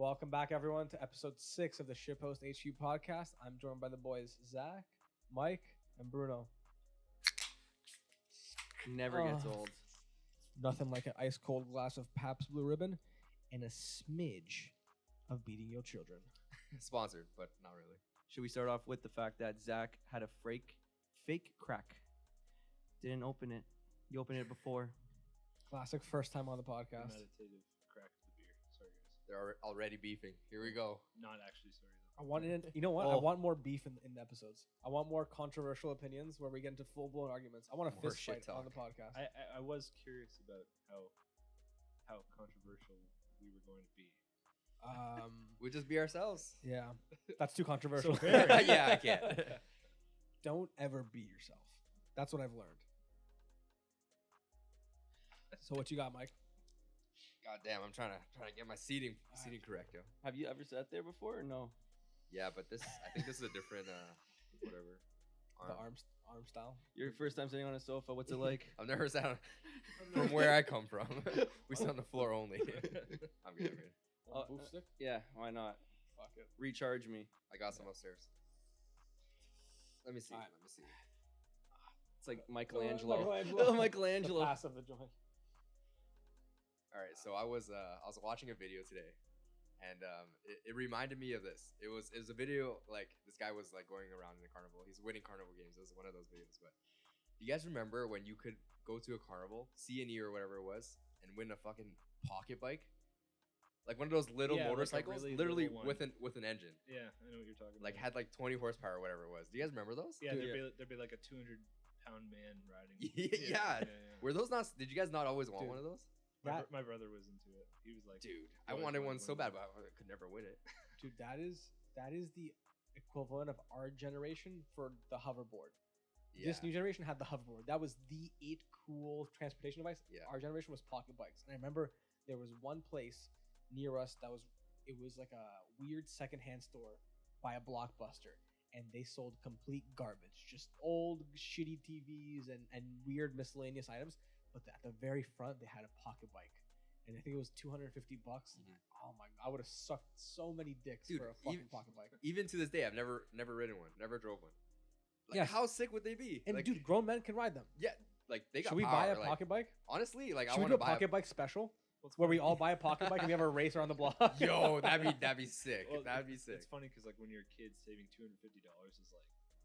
Welcome back, everyone, to episode 6 of the Shitpost HQ podcast. I'm joined by the boys Zach, Mike, and Bruno. Never gets old. Nothing like an ice cold glass of Pabst Blue Ribbon and a smidge of beating your children. Sponsored, but not really. Should we start off with the fact that Zach had a fake crack? Didn't open it. You opened it before. Classic first time on the podcast. Meditative crack to the beer. Sorry, guys. They're already beefing. Here we go. Not actually sorry, though. I want it. You know what? I want more beef in the episodes. I want more controversial opinions where we get into full blown arguments. I want a More fist shit fight on talk. the podcast. I was curious about how controversial we were going to be. We just be ourselves. Yeah, that's too controversial. So fair. Yeah, I can't. Don't ever be yourself. That's what I've learned. So what you got, Mike? God damn, I'm trying to get my seating correct, yo. Have you ever sat there before or no? Yeah, but I think this is a different whatever. The arm style. Your first time sitting on a sofa, what's it like? I've never sat on, from where I come from. We sit on the floor only. I'm good. Boof stick? Yeah, why not? Fuck it. Recharge me. I got some upstairs. Let me see. Alright. Let me see. It's like Michelangelo. Michelangelo. Oh, The Michelangelo. pass of the joint. All right, so I was watching a video today, and it reminded me of this. It was a video like this guy was like going around in the carnival. He's winning carnival games. It was one of those videos. But do you guys remember when you could go to a carnival, C&E or whatever it was, and win a fucking pocket bike, like one of those little Yeah, like a motorcycles, really literally little with one. an engine, Yeah, I know what you're talking like about. had like 20 horsepower or whatever it was. Do you guys remember those? Yeah, Dude, there'd be like a 200-pound man riding. Yeah. Were those not? Did you guys not always want Dude. one of those? My brother was into it. He was like, Dude, I always wanted wanted one so one bad, of but I could never win it. Dude, that is the equivalent of our generation for the hoverboard. This new generation had the hoverboard. That was the cool transportation device. Yeah. Our generation was pocket bikes. And I remember there was one place near us it was like a weird secondhand store by a Blockbuster. And they sold complete garbage. Just old shitty TVs and weird miscellaneous items. But at the very front, they had a pocket bike. And I think it was $250. Mhm. Oh my God. I would have sucked so many dicks Dude, for a fucking pocket bike. Even to this day, I've never ridden one, never drove one. Like, Yes. how sick would they be? And like, dude, grown men can ride them. yeah, like they got Should we power. buy a like, pocket bike? Honestly, like Should I we want do to a buy pocket bike special What's where we funny- all buy a pocket bike and we have a race around the block? Yo, that'd be sick. Well, That'd be sick. It's funny because like when you're a kid, saving $250 is like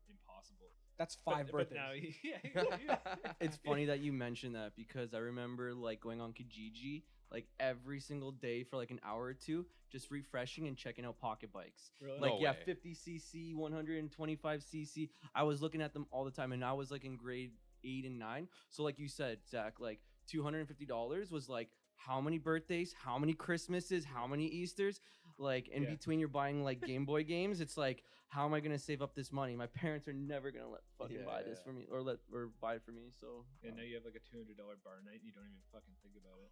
impossible. That's five But birthdays. now, yeah. It's funny that you mentioned that because I remember like going on Kijiji like every single day for like an hour or two, just refreshing and checking out pocket bikes. Really? Like No yeah, way. 50cc, 125cc. I was looking at them all the time, and I was like in grade 8 and 9. So like you said, Zach, like $250 was like how many birthdays, how many Christmases, how many Easters. Like in Yeah. between, you're buying like Game Boy games. It's like, how am I gonna save up this money? My parents are never gonna let fucking buy this for me or buy it for me. So And now you have like a $200 bar night and you don't even fucking think about it.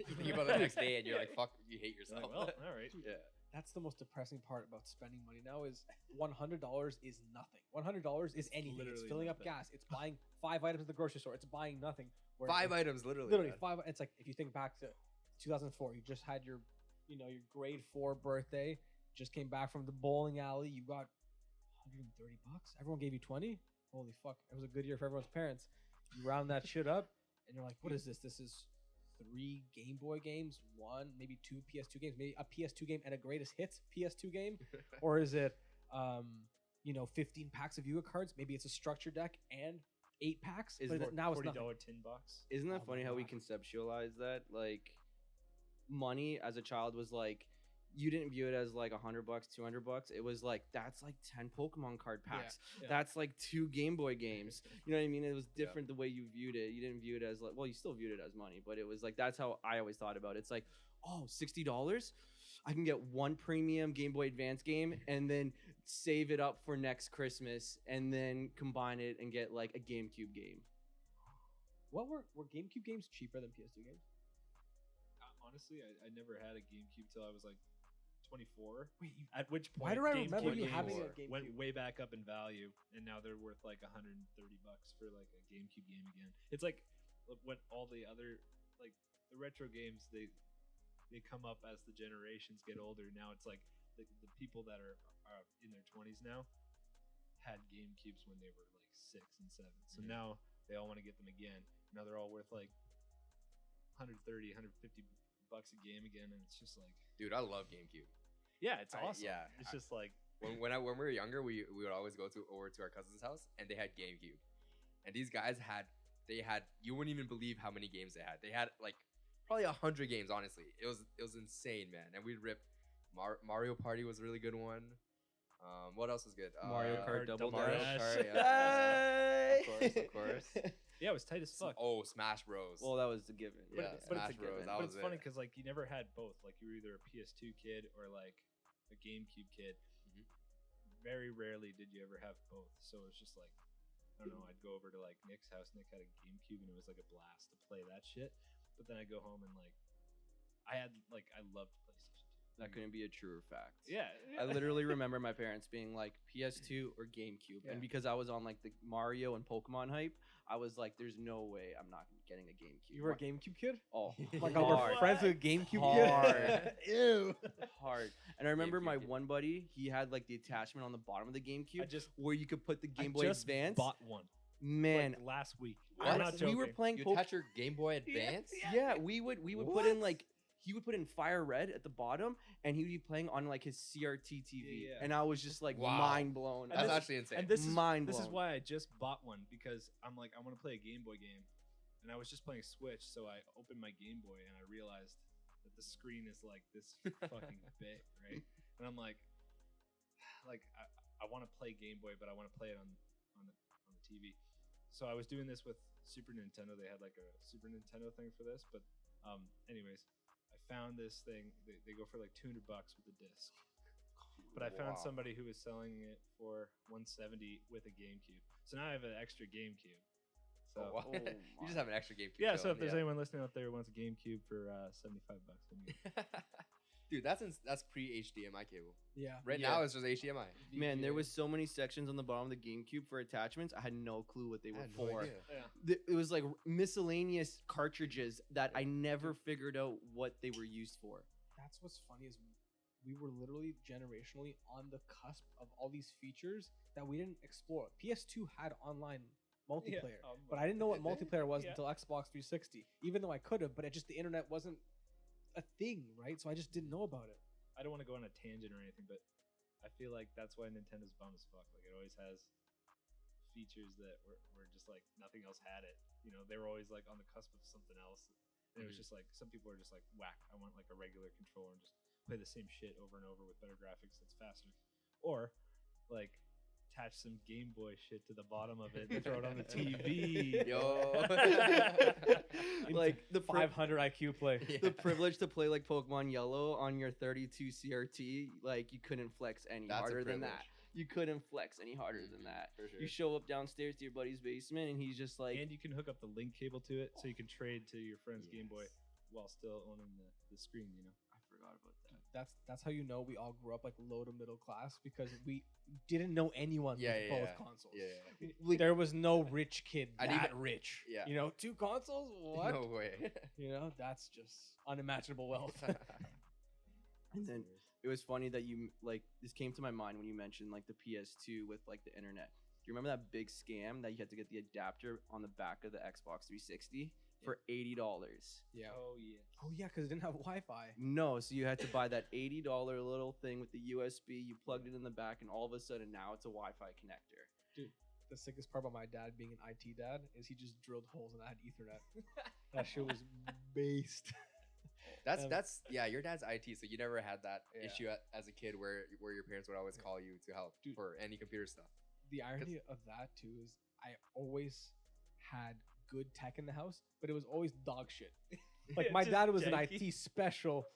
You think about it the next day, and you're like, "Fuck, you hate You're yourself." like, well, all right. yeah. That's the most depressing part about spending money now is $100 is nothing. $100 is anything. It's literally filling up nothing. gas. It's buying 5 items at the grocery store. It's buying nothing. Where 5 it's- items, literally. Literally man. 5. It's like if you think back to 2004, you just had your grade 4 birthday. Just came back from the bowling alley. You got $130. Everyone gave you 20. Holy fuck! It was a good year for everyone's parents. You round that shit up, and you're like, "What is this? This is 3 Game Boy games, 1, maybe 2 PS2 games, maybe a PS2 game and a greatest hits PS2 game, or is it, 15 packs of Yu-Gi-Oh cards? Maybe it's a structure deck and 8 packs. Is But it now it's $40 nothing. tin box. isn't that Oh my funny how we God. conceptualize that? Like money as a child was like you didn't view it as like $100, $200. It was like that's like 10 Pokemon card packs. Yeah. That's like 2 Game Boy games. You know what I mean? It was Yeah. different the way you viewed it. You didn't view it as like, well, you still viewed it as money, but it was like that's how I always thought about it. It's like, oh, $60. I can get 1 premium Game Boy Advance game and then save it up for next Christmas and then combine it and get like a GameCube game. What were GameCube games cheaper than PS2 games? Honestly, I never had a GameCube till I was like 24. Wait, At which point, why do I remember GameCube you having a games went GameCube? way back up in value, and now they're worth like $130 for like a GameCube game again. It's like when all the other like the retro games, they come up as the generations get older. Now it's like the people that are in their 20s now had GameCubes when they were like 6 and 7. So now they all want to get them again. Now they're all worth like 130, 150 bucks a game again, and it's just like, Dude, I love GameCube. yeah, it's awesome. Yeah, It's just like, when we were younger, we would always go over to our cousin's house, and they had GameCube, and these guys had you wouldn't even believe how many games they had. They had like probably 100 games. Honestly, it was insane, man. And we'd rip Mario Party was a really good one. What else was good? Mario Kart Double Mario Dash. Kart, yeah. Of course. yeah, it was tight as fuck. Oh, Smash Bros. Well, that was the given. Yeah, but Smash it's a Bros. given. That But was it's funny it. because like you never had both. Like you were either a PS2 kid or like a GameCube kid. Mhm. Very rarely did you ever have both. So it was just like, I don't know. I'd go over to like Nick's house. Nick had a GameCube, and it was like a blast to play that shit. But then I go home and like, I loved PlayStation 2. That couldn't be a truer fact. Yeah, I literally remember my parents being like PS2 or GameCube, and because I was on like the Mario and Pokemon hype, I was like, "There's no way I'm not getting a GameCube." You were a GameCube kid? Oh, Oh my god, we're hard. friends with a GameCube Hard. kid. Ew. hard. And I remember GameCube my kid. one buddy, he had like the attachment on the bottom of the GameCube where you could put the Game Boy I just Advance. bought one. Man, like, last week. What? I'm not joking. we were playing You Pokemon. attach your Game Boy Advance? Yeah, we would put in What? like he would put in Fire Red at the bottom, and he would be playing on like his CRT TV, Yeah. and I was just like Wow. mind blown. That's this- actually insane. And this is Mind this is blown. why I just bought one, because I'm like, I want to play a Game Boy game, and I was just playing Switch, so I opened my Game Boy and I realized that the screen is like this fucking big, right? And I'm like I want to play Game Boy, but I want to play it on the TV. So I was doing this with Super Nintendo. They had like a Super Nintendo thing for this, but anyways, I found this thing. They go for like $200 with the disc. But I found Wow. somebody who was selling it for $170 with a GameCube. So now I have an extra GameCube. So Oh, wow. Oh You just my. have an extra GameCube. yeah, so if chilling, there's yeah. anyone listening out there who wants a GameCube for $75, then you Dude, that's pre HDMI cable. Yeah. Right Yeah. now it's just HDMI. Man, there was so many sections on the bottom of the GameCube for attachments. I had no clue what they I were had no for. idea. It was like miscellaneous cartridges that I never figured out what they were used for. That's what's funny is we were literally generationally on the cusp of all these features that we didn't explore. PS2 had online multiplayer, but I didn't know what multiplayer was Yeah. until Xbox 360. Even though I could have, but it just the internet wasn't a thing, right? So I just didn't know about it. I don't want to go on a tangent or anything, but I feel like that's why Nintendo's bum as fuck. Like it always has features that were just like nothing else had it. You know, they were always like on the cusp of something else. And it was just like some people are just like, whack, I want like a regular controller and just play the same shit over and over with better graphics that's faster. Or like attach some Game Boy shit to the bottom of it and throw it on the TV. Yo. Like the 500 IQ play. Yeah. the privilege to play like Pokemon Yellow on your 32 CRT, like you couldn't flex any That's a harder than privilege. that. You couldn't flex any harder than that. For sure. You show up downstairs to your buddy's basement, and he's just like, And you can hook up the link cable to it so you can trade to your friend's Game Boy Yes. while still owning the screen, you know? I forgot about that. That's how you know we all grew up like low to middle class because we didn't know anyone Yeah, with yeah, both yeah. consoles. Yeah. There was no rich kid I'd that even- rich. yeah. You know, 2 consoles? What? No way. You know, that's just unimaginable wealth. And then it was funny that you like this came to my mind when you mentioned like the PS2 with like the internet. Do you remember that big scam that you had to get the adapter on the back of the Xbox 360 for $80? Yeah. Oh, yeah. Oh yeah, because it didn't have Wi-Fi. No, so you had to buy that $80 little thing with the USB. You plugged it in the back, and all of a sudden now it's a Wi-Fi connector. The sickest part about my dad being an IT dad is he just drilled holes and I had Ethernet. That shit was based. That's yeah. Your dad's IT, so you never had that Yeah. issue as a kid where your parents would always call you to help Dude. for any computer stuff. The irony of that too is I always had good tech in the house, but it was always dog shit. Like my Just dad was an janky. IT special,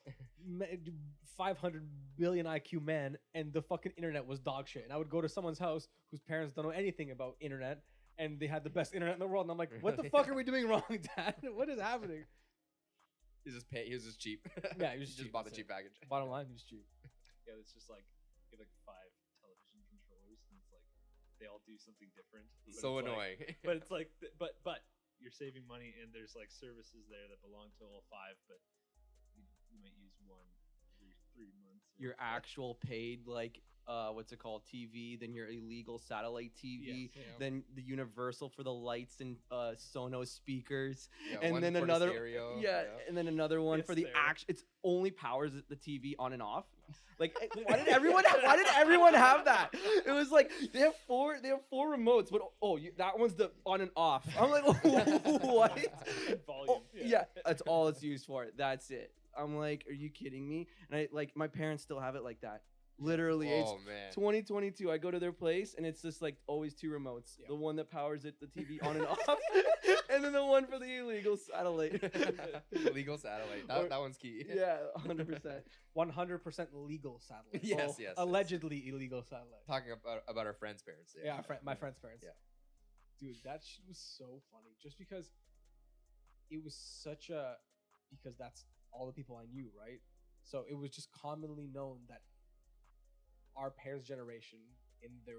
500 billion IQ man, and the fucking internet was dog shit. And I would go to someone's house whose parents don't know anything about internet, and they had the best internet in the world. And I'm like, what the fuck are we doing wrong, Dad? What is happening? He was just cheap. Yeah, he was He cheap, just bought the that's cheap it. package. Bottom line, he was cheap. Yeah, it's just like you have like 5 television controllers, and it's like they all do something different. but So it's like- annoying. but it's like, but you're saving money, and there's like services there that belong to all 5. But you might use one every 3 months. or- Your actual paid like what's it called, TV, then your illegal satellite TV, Yes. Yeah. then the universal for the lights and Sonos speakers, Yeah, and one then for the another stereo, yeah, and then another one Yes, for the there. action. It's only powers the TV on and off. Like why did everyone have that? It was like they have four remotes, but that one's the on and off. I'm like what? Volume. Oh, yeah, that's all it's used for. That's it. I'm like, are you kidding me? And my parents still have it like that. Literally, it's Oh man. 2022. I go to their place and it's just like always two remotes. Yeah. The one that powers it, the TV on and off, and then the one for the illegal satellite. Legal satellite. Or- That one's key. Yeah, 100%. 100% legal satellite. Yes, Well, yes. allegedly illegal satellite. Talking about our friend's parents. Yeah, my friend's parents. Yeah. Dude, that shit was so funny. Just because it was such a because that's all the people I knew, right? So it was just commonly known that our parents' generation in their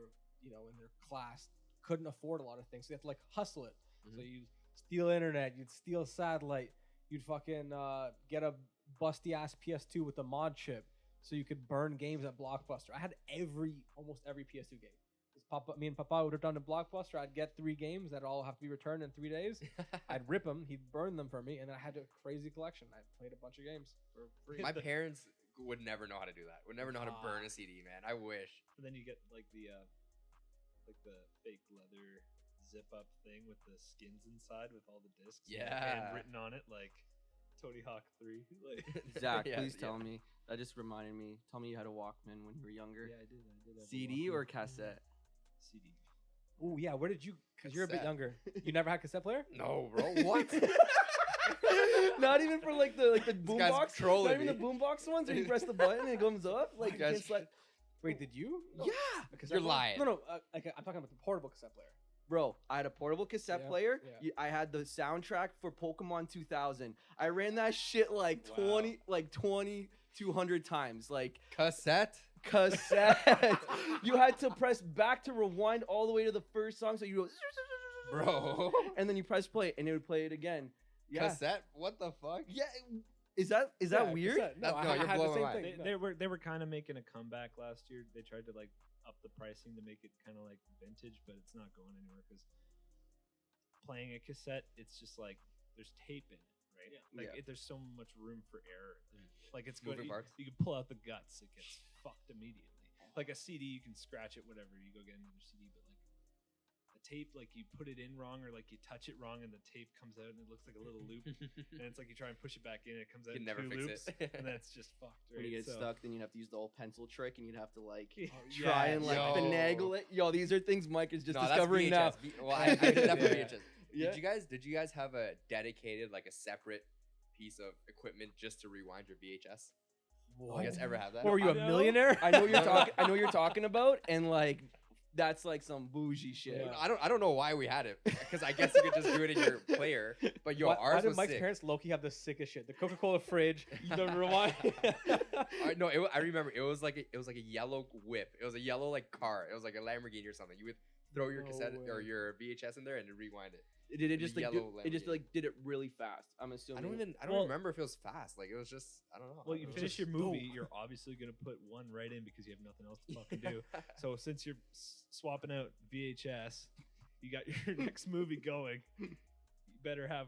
class couldn't afford a lot of things. So you have to like hustle it. So you steal internet, you'd steal satellite, you'd fucking get a busty ass PS2 with a mod chip so you could burn games at Blockbuster. I had almost every PS2 game. Me and Papa would have done a Blockbuster. I'd get 3 games that all have to be returned in 3 days. I'd rip them. He'd burn them for me, and then I had a crazy collection. I played a bunch of games for free. My parents would never know how to do that. Would never know how to burn a CD, man. I wish. And then you get like the fake leather zip up thing with the skins inside with all the discs. Yeah. And written on it like Tony Hawk 3. Like Zach, Yeah, please yeah. tell me. That just reminded me. Tell me you had a Walkman when you were younger. I did. have a CD Walkman. or cassette? CD. Oh yeah, where did you? Because you're a bit Cassette. younger. You never had cassette player? No, bro. What? Not even for like the guy's boombox. trolling Not even me. the boombox ones where you press the button and it comes up. Like Guys- it's like Wait, did you? yeah, A cassette You're player? lying. No. I'm talking about the portable cassette player. bro. I had a portable cassette Yeah, player. yeah. I had the soundtrack for Pokemon 2000. I ran that shit like Wow. 200 times. Like Cassette? cassette. You had to press back to rewind all the way to the first song. So you go, Bro. and then you press play, and it would play it again. Yeah, Cassette? What the fuck? yeah. Is that Yeah, weird? cassette. No, That- no, I you're had the blowing same my mind. thing. They were kind of making a comeback last year. They tried to like up the pricing to make it kind of like vintage, but it's not going anywhere because playing a cassette, it's just like there's tape in it, right? Yeah. Like Yeah. there's so much room for error. Like it's good. Moving You, parts. you can pull out the guts, it gets fucked immediately. Like a CD, you can scratch it, whatever. You go get another CD, but like a tape, like you put it in wrong or like you touch it wrong, and the tape comes out and it looks like a little loop, and it's like you try and push it back in, it comes out You in can never 2 fix loops, it. and that's just fucked. Right? When you get So- stuck, then you'd have to use the old pencil trick, and you'd have to like Yeah, try and like yo. finagle it. Yo, these are things Mike is just No, that's discovering now. VHS. Well, I did that for Yeah. VHS. Yeah. Did you guys have a dedicated, like a separate piece of equipment just to rewind your VHS? You guys ever have that? Or were you a No. millionaire? I know what you're talking. I know what you're talking about, and like that's like some bougie shit. Yeah. I don't know why we had it because I guess you could just do it in your player. But yo, why ours did was Mike's sick. parents low-key have the sickest shit? The Coca-Cola fridge. You don't rewind. No, I remember it was like a yellow whip. It was a yellow like car. It was like a Lamborghini or something. You would throw your No cassette or way. your VHS in there and rewind it. Did it The just like yellow it just Lamborghini. like did it really fast? I'm assuming. I don't Well- remember if it was fast. Like it was just I don't know. Well, you It was finish just your movie, dope. you're obviously gonna put one right in because you have nothing else to fucking do. So since you're swapping out VHS, you got your next movie going. You better have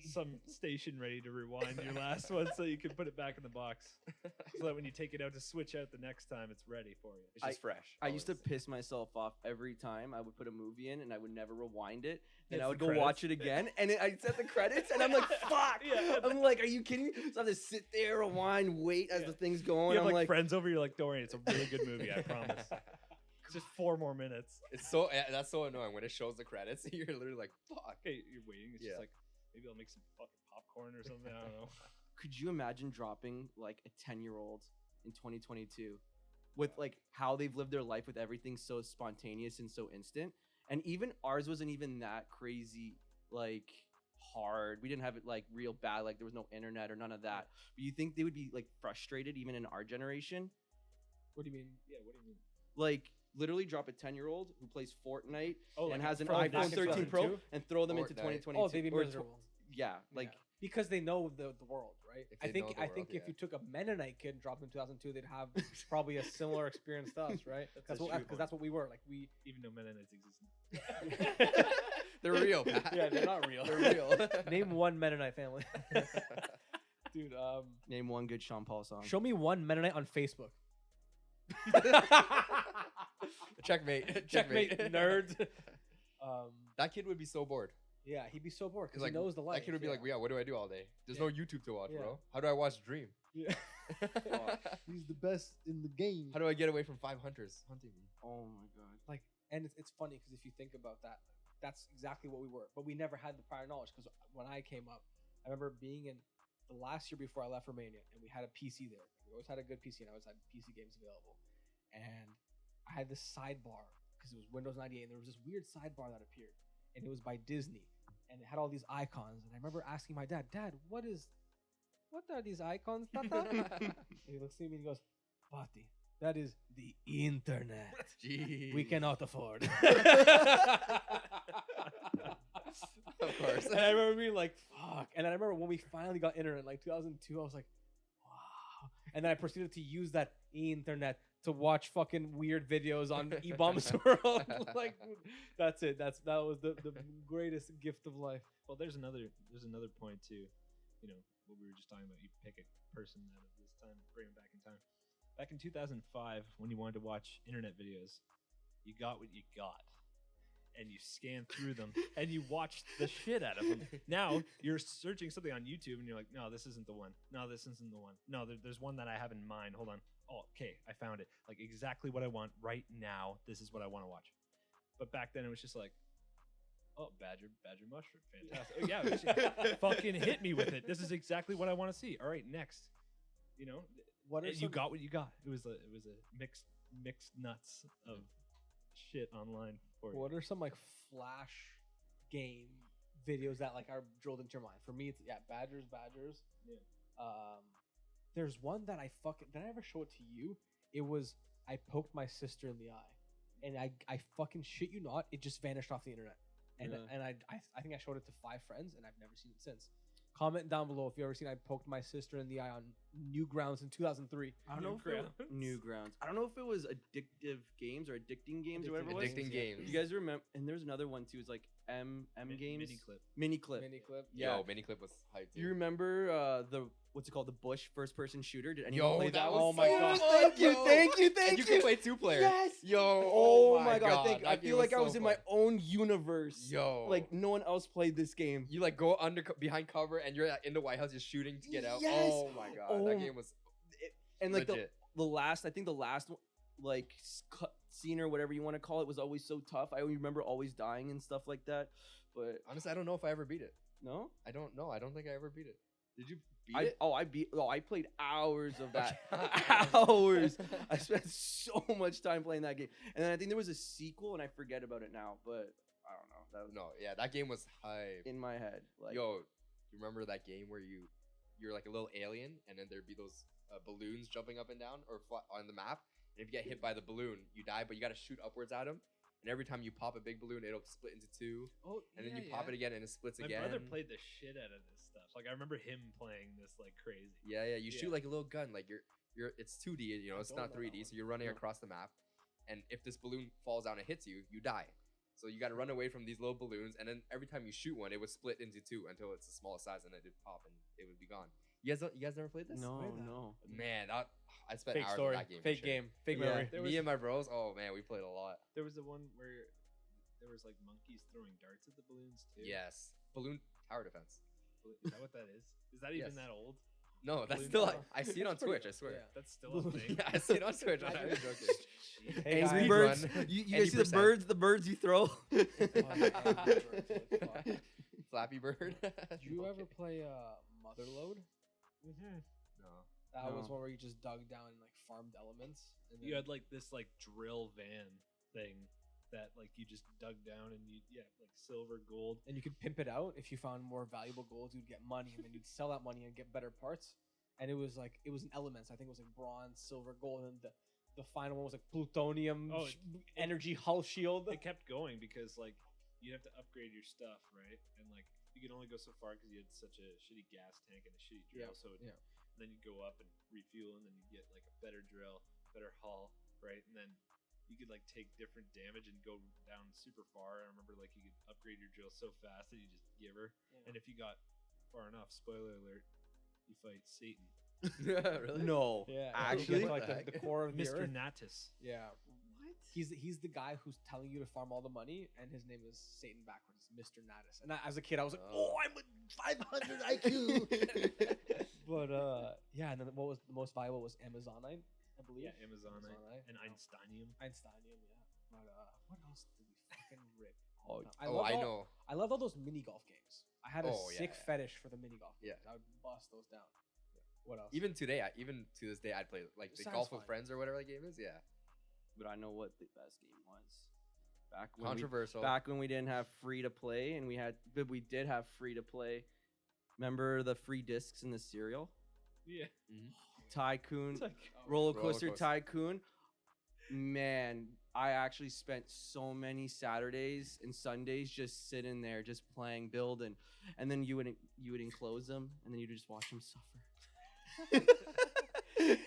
some station ready to rewind your last one so you can put it back in the box, so that when you take it out to switch out the next time, it's ready for you. It's just fresh. I used to always. piss myself off every time I would put a movie in and I would never rewind it. Then It's I would the go watch it credits. again and I'd set the credits and I'm like, fuck. Yeah. I'm like, are you kidding me? So I have to sit there, rewind, wait as Yeah. the thing's going. You have I'm like like, friends over, you're like, don't worry, it's a really good movie, I promise. It's just 4 more minutes. It's so that's so annoying when it shows the credits. You're literally like, fuck. Okay, you're waiting. It's Yeah. just like maybe I'll make some fucking popcorn or something. I don't know. could you imagine dropping like a 10-year-old in 2022 with like how they've lived their life with everything so spontaneous and so instant? And even ours wasn't even that crazy, like hard. We didn't have it like real bad, like there was no internet or none of that. But you think they would be like frustrated even in our generation? What do you mean? Yeah, what do you mean? Like literally drop a 10-year-old who plays Fortnite Oh, and like has an from iPhone back in 13 Pro 2002? and throw them into Fortnite. 2022. Oh, they'd be or miserable. yeah, like Yeah. Because they know the world, right? right? If I they think know the I world, think if yeah. you took a Mennonite kid and dropped him in 2002, they'd have probably a similar experience to us, right? That's a true Because that's what we were. Like we. Even though Mennonites exist. They're real, Pat. Yeah, they're not real. They're real. Name one Mennonite family. Dude, Name one good Sean Paul song. show me one Mennonite on Facebook. Checkmate. Checkmate, nerds. That kid would be so bored. Yeah, he'd be so bored because Like, he knows the life. that kid would be like, yeah, what do I do all day? There's Yeah. no YouTube to watch, Yeah. bro. How do I watch Dream? Yeah. He's the best in the game. How do I get away from 5 hunters hunting me? Oh my god. Like, and it's funny because if you think about that, that's exactly what we were. But we never had the prior knowledge because when I came up, I remember being in the last year before I left Romania, and we had a PC there. We always had a good PC, and I always had PC games available. And I had this sidebar because it was Windows 98, and there was this weird sidebar that appeared, and it was by Disney, and it had all these icons. And I remember asking my dad, what are these icons, Tata? And he looks at me and he goes, Pati, that is the internet. Jeez. We cannot afford. Of course. And I remember being like, fuck. And then I remember when we finally got internet, like 2002, I was like, wow. And then I proceeded to use that internet to watch fucking weird videos on eBombs World. Like, that's it. That was the greatest gift of life. Well, there's another point too. You know what we were just talking about. You pick a person out of this time, bring them back in time. Back in 2005, when you wanted to watch internet videos, you got what you got, and you scanned through them, and you watched the shit out of them. Now you're searching something on YouTube, and you're like, no, this isn't the one. No, this isn't the one. No, there's one that I have in mind. Hold on. Oh, okay, I found it. Like exactly what I want right now. This is what I want to watch. But back then it was just like, oh, badger mushroom, fantastic. Oh, yeah, just fucking hit me with it. This is exactly what I want to see. All right, next. You know, you got what you got. It was a mixed nuts of shit online for you. What are some like flash game videos that like are drilled into your mind? For me, it's badgers. Yeah. There's one that did I ever show it to you? It was I poked my sister in the eye, and I fucking shit you not, it just vanished off the internet. And and I think I showed it to 5 friends, and I've never seen it since. Comment down below if you ever seen I poked my sister in the eye on Newgrounds in 2003. I don't know if it was Newgrounds. I don't know if it was addictive games or addicting games or whatever it was. Addicting games. You guys remember? And there's another one too. It's like M games. Mini clip. Yo, Miniclip was hyped. Do you remember the what's it called? The Bush first person shooter? Did anyone Yo, play that that was one? Oh my so god! fun, Thank you, yo. thank you. And you can play 2 players. Yes. Yo. Oh my god! Thank you. I that game feel like I so was in fun. my own universe. Yo. Like no one else played this game. You like go behind cover and you're in the White House just shooting to get out. Yes. Oh my god, Oh. that game was And like legit. the last one, like cut scene or whatever you want to call it was always so tough. I remember always dying and stuff like that. But Honestly, I don't know if I ever beat it. no, I don't know. I don't think I ever beat it. Did you beat I it? I played hours of that. Hours. I spent so much time playing that game. And then I think there was a sequel and I forget about it now, but I don't know. That was No, yeah, that game was hype. in my head. Like Yo, you remember that game where you're like a little alien and then there'd be those balloons jumping up and down or on the map, and if you get hit by the balloon, you die, but you got to shoot upwards at them. And every time you pop a big balloon, it'll split into 2. Oh, And then you pop it again and it splits My again. brother played the shit out of this stuff. Like I remember him playing this like crazy. Yeah. You shoot Yeah. like a little gun. Like it's 2D, you know, it's don't not know that 3D. So one. you're running No. across the map. And if this balloon falls down and hits you, you die. So you got to run away from these little balloons. And then every time you shoot one, it would split into 2 until it's the smallest size and it would pop and it would be gone. You guys never played this? no, Play that. no. Man, I spent Fake hours story, on that game. for fake sure. game, fake Yeah. memory. There Me was- and my bros, oh man, we played a lot. There was the one where there was like monkeys throwing darts at the balloons too. Yes. Balloon tower defense. Is that what that is? Is that even Yes. that old? No, that's Balloon still, tower. I see it on That's pretty- Twitch, I swear. yeah. That's still a thing. Yeah, I see it on Twitch. I'm not even joking. Hey, Angry guys. Birds. Run. You guys see the 80%. birds you throw? Flappy Bird. Did you ever play Motherload? Mm-hmm. No. That was No. one where you just dug down and like farmed elements. And You then- had like this like drill van thing that like you just dug down and you like silver, gold. and you could pimp it out. If you found more valuable gold, you'd get money, and then you'd sell that money and get better parts. And it was in elements. I think it was like bronze, silver, gold, and the final one was like plutonium, Oh, energy hull shield. It kept going because like you'd have to upgrade your stuff, right? And like you could only go so far because you had such a shitty gas tank and a shitty drill. So yeah. and then you go up and refuel, and then you get like a better drill, better hull, right? And then you could like take different damage and go down super far. I remember like you could upgrade your drill so fast that you just give her. Yeah. And if you got far enough, spoiler alert, you fight Satan, Really? No. Yeah, Actually? you get to, like What the the heck? core of the Mr. earth. Natus. Yeah, What? he's the guy who's telling you to farm all the money, and his name is Satan backwards, Mr. Natus. And as a kid, I was like, Oh. I'm a 500 IQ. But yeah, and then what was the most viable was Amazonite, I believe. Yeah, Amazonite Amazonite. and Einsteinium. Einsteinium, yeah. But what else did we fucking rip? Oh, I know. I loved all those mini golf games. I had a Oh, yeah, sick yeah. fetish for the mini golf Yeah. games. I would bust those down. What else? Even today, even to this day, I'd play like the Golf with Satisfying. Friends or whatever that game is. Yeah. But I know what the best game was. Controversial. Back when we didn't have free to play, and we did have free to play. Remember the free discs in the cereal? Yeah. Tycoon, It's like, Roller Roller Coaster Coaster. Tycoon. Man, I actually spent so many Saturdays and Sundays just sitting there, just playing, building, and then you would enclose them, and then you just watch them suffer.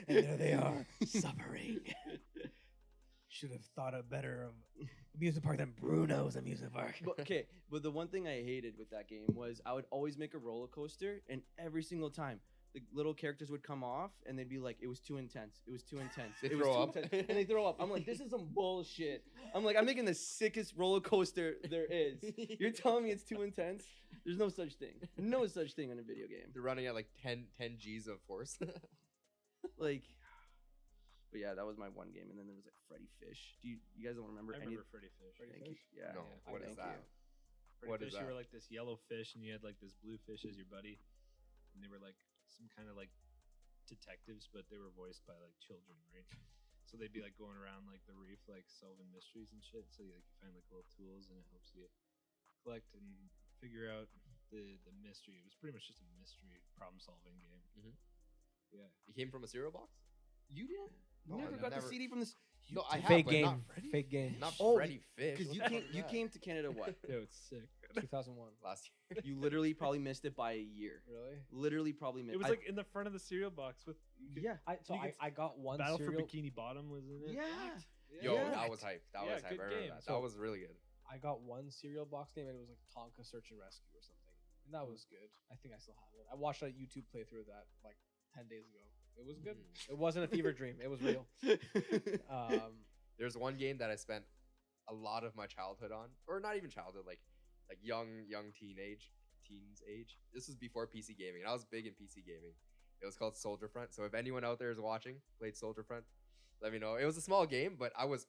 And there they are, suffering. Should have thought of better of amusement park than Bruno's amusement park. But the one thing I hated with that game was I would always make a roller coaster, and every single time the little characters would come off, and they'd be like, "It was too intense. It was too intense. They it was throw too up. intense." And they throw up. I'm like, "This is some bullshit." I'm like, "I'm making the sickest roller coaster there is. You're telling me it's too intense? There's no such thing. No such thing in a video game. They're running at like 10 G's of force. Like." But yeah, that was my one game, and then there was like Freddy Fish. You guys don't remember I any? remember Freddy Fish. Thank you. Yeah. No, yeah, what is thank that? you. Freddy What is Fish, you that? were like this yellow fish, and you had like this blue fish as your buddy, and they were like some kind of like detectives, but they were voiced by like children, right? So they'd be like going around like the reef, like solving mysteries and shit. So you find like little tools, and it helps you collect and figure out the mystery. It was pretty much just a mystery problem solving game. Mhm. Yeah. You came from a cereal box? You didn't? No, You never I've got never- the CD from this? No, I have, Fake but game. not Freddy. Fake game. Not Oh, Freddy Fish. Because What you the came, fuck is you that? came to Canada what? Yeah, it's sick. 2001. Last year. You literally probably missed it by a year. Really? Literally probably missed It was I- like in the front of the cereal box with you could- yeah. You could- I got one Battle cereal. for Bikini Bottom was in it. Yeah. Yo, Yeah. that was hype. That Yeah, was hype. I good remember game. that. So- That was really good. I got one cereal box game, and it was like Tonka Search and Rescue or something, and that was good. I think I still have it. I watched a YouTube playthrough of that like 10 days ago. It was good. It wasn't a fever dream. It was real. There's one game that I spent a lot of my childhood on, or not even childhood, like young teens age. This was before PC gaming, and I was big in PC gaming. It was called Soldier Front. So if anyone out there is watching, played Soldier Front, let me know. It was a small game, but I was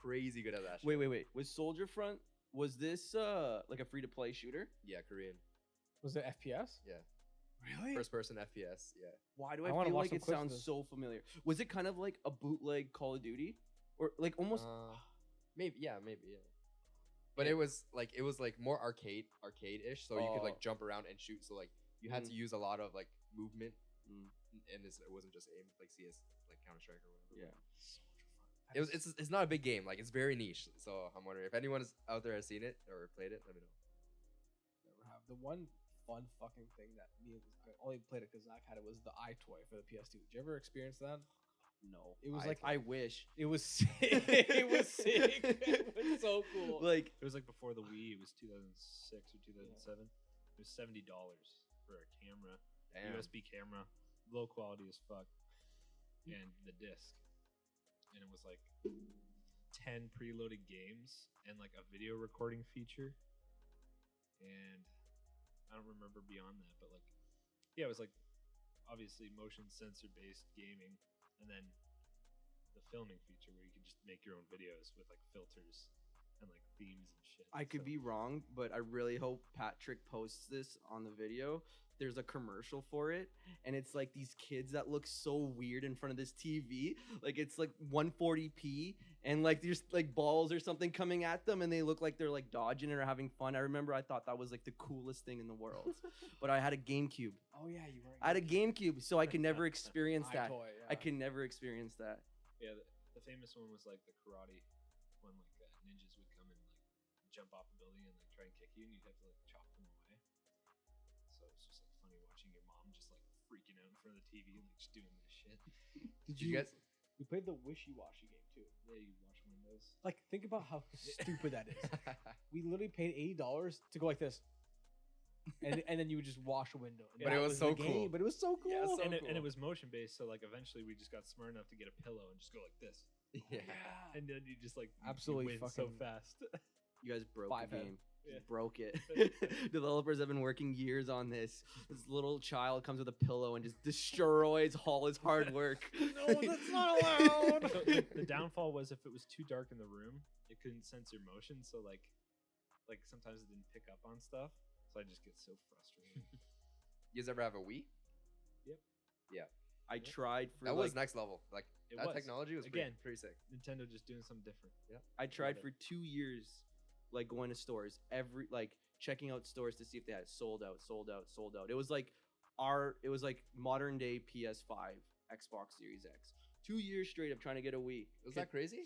crazy good at that. Shit. Wait. Was Soldier Front, was this like a free to play shooter? Yeah, Korean. Was it FPS? Yeah. Really? First person FPS. Yeah. Why do I I, wanna feel watch like some it clips of sounds this. so familiar? Was it kind of like a bootleg Call of Duty? Or like almost Maybe. Yeah. But it was like more arcade-ish. So you could Oh. like jump around and shoot. So like you had to use a lot of like movement, and it wasn't just aim like CS, like Counter Strike or whatever. Yeah. It's not a big game. Like it's very niche. So I'm wondering if anyone out there has seen it or played it. Let me know. Never have. The one fun fucking thing that I only played it because Zach had it was the iToy for the PS2. Did you ever experience that? No. It was I wish. It was sick. It was sick. It was so cool. Like It was like before the Wii. It was 2006 or 2007. It was $70 for a camera, Damn. USB camera, low quality as fuck, and the disc. And it was like 10 preloaded games and like a video recording feature. And I don't remember beyond that, but like, yeah, it was like obviously motion sensor based gaming, and then the filming feature where you can just make your own videos with like filters and like themes and shit. I could So- be wrong, but I really hope Patrick posts this on the video. There's a commercial for it, and it's like these kids that look so weird in front of this TV. Like it's like 140p, and like there's like balls or something coming at them, and they look like they're like dodging it or having fun. I remember I thought that was like the coolest thing in the world. But I had a GameCube. Oh yeah, you were. I had a GameCube, so I could never experience that. iToy, yeah. I can never experience that. Yeah, the famous one was like the karate when like ninjas would come and like jump off a building and like try and kick you, and you'd have to like chop them away. but it was just like funny watching your mom just like freaking out in front of the TV, like just doing this shit. Did you guys? You played the wishy-washy game too. Yeah, you watch Windows. Like, think about how stupid that is. We literally paid $80 to go like this, and then you would just wash a window. And But that it was the so game, cool. But it was so cool. Yeah, so and cool. it was motion based, so like eventually we just got smart enough to get a pillow and just go like this, Yeah. and then you just like you Absolutely win so fucking- fast. You guys broke Five the head. game. Yeah. Just broke it. Developers have been working years on this. This little child comes with a pillow and just destroys all his hard work. No, that's not allowed. So the downfall was if it was too dark in the room, it couldn't sense your motion. So like sometimes it didn't pick up on stuff. So I just get so frustrated. You guys ever have a Wii? I tried for That like, was next level. Like It that was. technology was Again. pretty sick. Nintendo just doing something different. I tried it. for 2 years, like going to stores checking out stores to see if they had sold out. It was like modern day PS5, Xbox Series X. 2 years straight of trying to get a Wii. Was that crazy?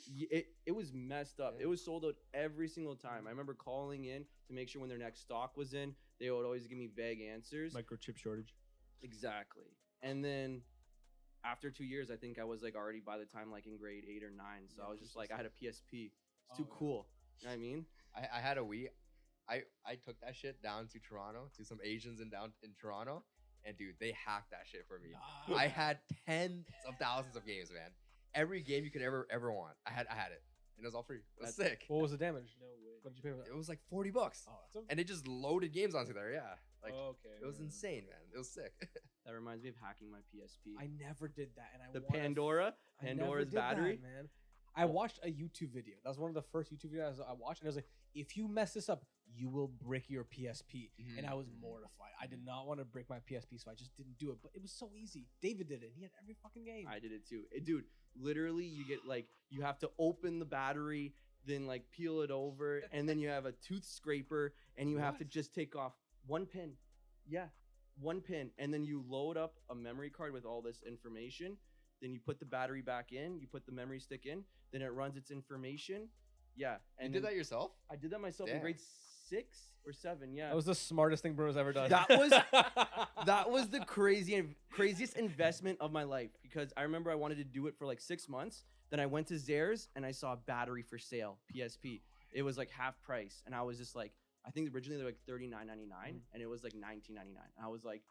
It was messed up. Yeah. It was sold out every single time. I remember calling in to make sure when their next stock was in, they would always give me vague answers. Microchip shortage. Exactly. And then after 2 years, I think I was like already by the time like in grade 8 or 9. So I was just like, I had a PSP. It's too Oh, yeah. cool. You know what I mean? I had a Wii. I took that shit down to Toronto to some Asians in Toronto, and dude, they hacked that shit for me. Nah. I had tens of thousands of games, man. Every game you could ever want. I had it, and it was all free. It was sick. What was the damage? No way. What did you pay for that? It was like $40, Oh, that's a, and it just loaded games onto there. Yeah, like Okay. it was yeah. insane, man. It was sick. That reminds me of hacking my PSP. I never did that, and I the wanna Pandora, I never Pandora's did that, battery. man. I watched a YouTube video. That was one of the first YouTube videos I watched, and it was like, if you mess this up, you will brick your PSP. And I was mortified. I did not want to break my PSP, so I just didn't do it. But it was so easy. David did it. He had every fucking game. I did it too. Dude, literally, you get like, you have to open the battery, then like peel it over, and then you have a tooth scraper, and you have to What? just take off one pin. Yeah, one pin. And then you load up a memory card with all this information. Then you put the battery back in, you put the memory stick in, then it runs its information. Yeah. You And did then that yourself? I did that myself in Damn. grade 6 or 7. Yeah. That was the smartest thing Bruno's ever done. That was the craziest investment of my life, because I remember I wanted to do it for like 6 months. Then I went to Zayre's and I saw a battery for sale, PSP. It was like half price, and I was just like, I think originally they were like $39.99, and it was like $19.99. And I was like,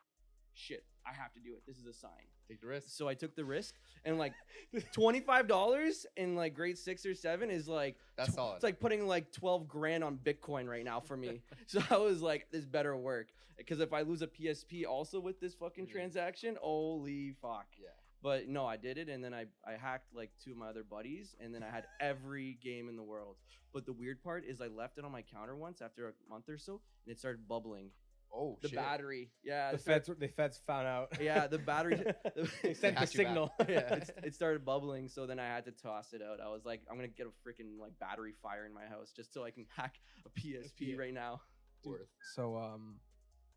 shit, I have to do it. This is a sign. Take the risk. So I took the risk, and like $25 in like grade 6 or 7 is like That's solid. It's like putting like 12 grand on Bitcoin right now for me. So I was like, this better work, because if I lose a PSP also with this fucking Mhm. transaction, holy fuck. Yeah. But no, I did it, and then I hacked like 2 of my other buddies, and then I had every game in the world. But the weird part is I left it on my counter once after a month or so, and it started bubbling. Oh, The shit. battery, yeah, the feds found out. yeah, the battery. They sent the hacked you back. signal. Yeah, it started bubbling, so then I had to toss it out. I was like, I'm gonna get a freaking like battery fire in my house just so I can hack a PSP right now. Dude, Worth. so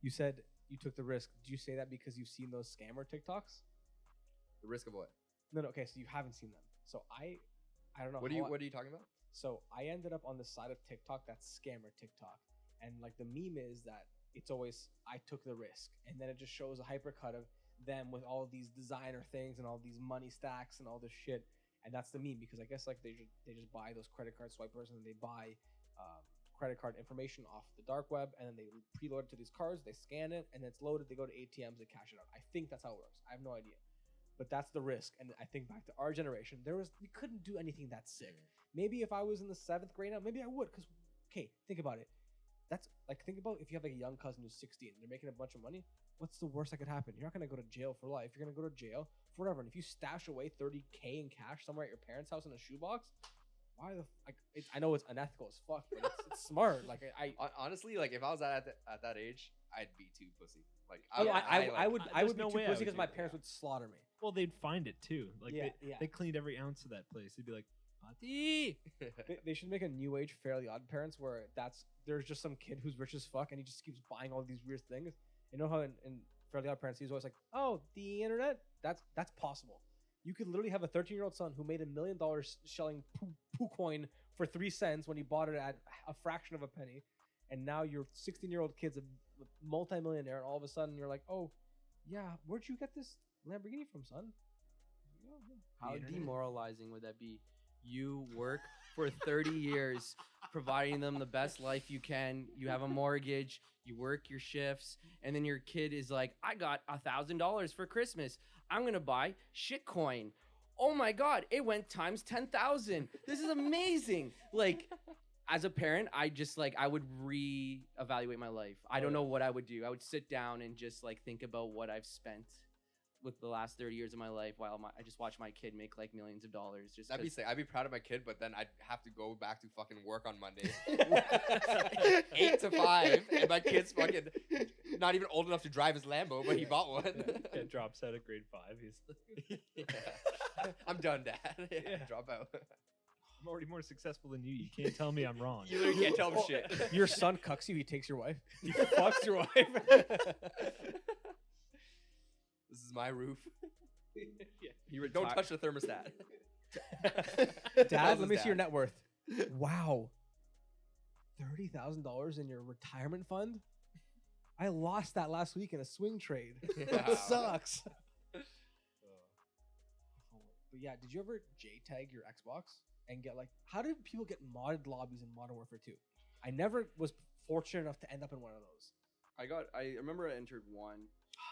you said you took the risk. Did you say that because you've seen those scammer TikToks? The risk of what? No. Okay, so you haven't seen them. So I don't know. What how are you talking about? So I ended up on the side of TikTok that's scammer TikTok, and like the meme is that it's always I took the risk, and then it just shows a hypercut of them with all of these designer things and all these money stacks and all this shit, and that's the meme, because I guess like they just buy those credit card swipers, and then they buy credit card information off the dark web, and then they preload it to these cards, they scan it, and it's loaded. They go to ATMs, they cash it out. I think that's how it works. I have no idea. But that's the risk. And I think back to our generation, we couldn't do anything that sick. Maybe if I was in the 7th grade now, maybe I would. Because, okay, think about it. That's like, think about if you have like a young cousin who's 16, they're making a bunch of money. What's the worst that could happen? You're not going to go to jail for life. You're going to go to jail forever. And if you stash away $30K in cash somewhere at your parents' house in a shoebox, why the like? I know it's unethical as fuck, but it's smart. Like Honestly, like if I was at that age, I'd be too pussy. Like I would there's be no too way I pussy would because do my that. parents would slaughter me. Well, they'd find it too. Like Yeah, they cleaned every ounce of that place. They'd be like, Pati. They should make a new age Fairly Odd Parents where there's just some kid who's rich as fuck and he just keeps buying all these weird things. You know how in Fairly Odd Parents he's always like, oh, the internet? That's possible. You could literally have a 13-year-old son who made $1 million shelling poo coin for 3 cents when he bought it at a fraction of a penny, and now your 16-year-old kid's multi-millionaire, and all of a sudden you're like, oh, yeah, where'd you get this Lamborghini from, son? "Oh, yeah." How internet. demoralizing would that be? You work for 30 years, providing them the best life you can. You have a mortgage, you work your shifts, and then your kid is like, I got $1,000 for Christmas. I'm going to buy shitcoin. Oh my God, it went times 10,000. This is amazing. Like, as a parent, I would reevaluate my life. I don't know what I would do. I would sit down and just like think about what I've spent with the last 30 years of my life while I just watch my kid make like millions of dollars. Just That'd be 'cause- sick. I'd be proud of my kid, but then I'd have to go back to fucking work on Monday, 8 to 5, and my kid's fucking not even old enough to drive his Lambo, but he bought one. Kid drops out of grade 5. He's like, Yeah. I'm done, Dad. Yeah. Drop out. I'm already more successful than you. You can't tell me I'm wrong. You literally can't tell him shit. Your son cucks you, he takes your wife. He fucks your wife. This is my roof. You Don't touch the thermostat. Dad, let me see your net worth. Wow. $30,000 in your retirement fund? I lost that last week in a swing trade. Yeah. It sucks. But yeah, did you ever J-tag your Xbox and get like, how did people get modded lobbies in Modern Warfare 2? I never was fortunate enough to end up in one of those. I remember I entered one.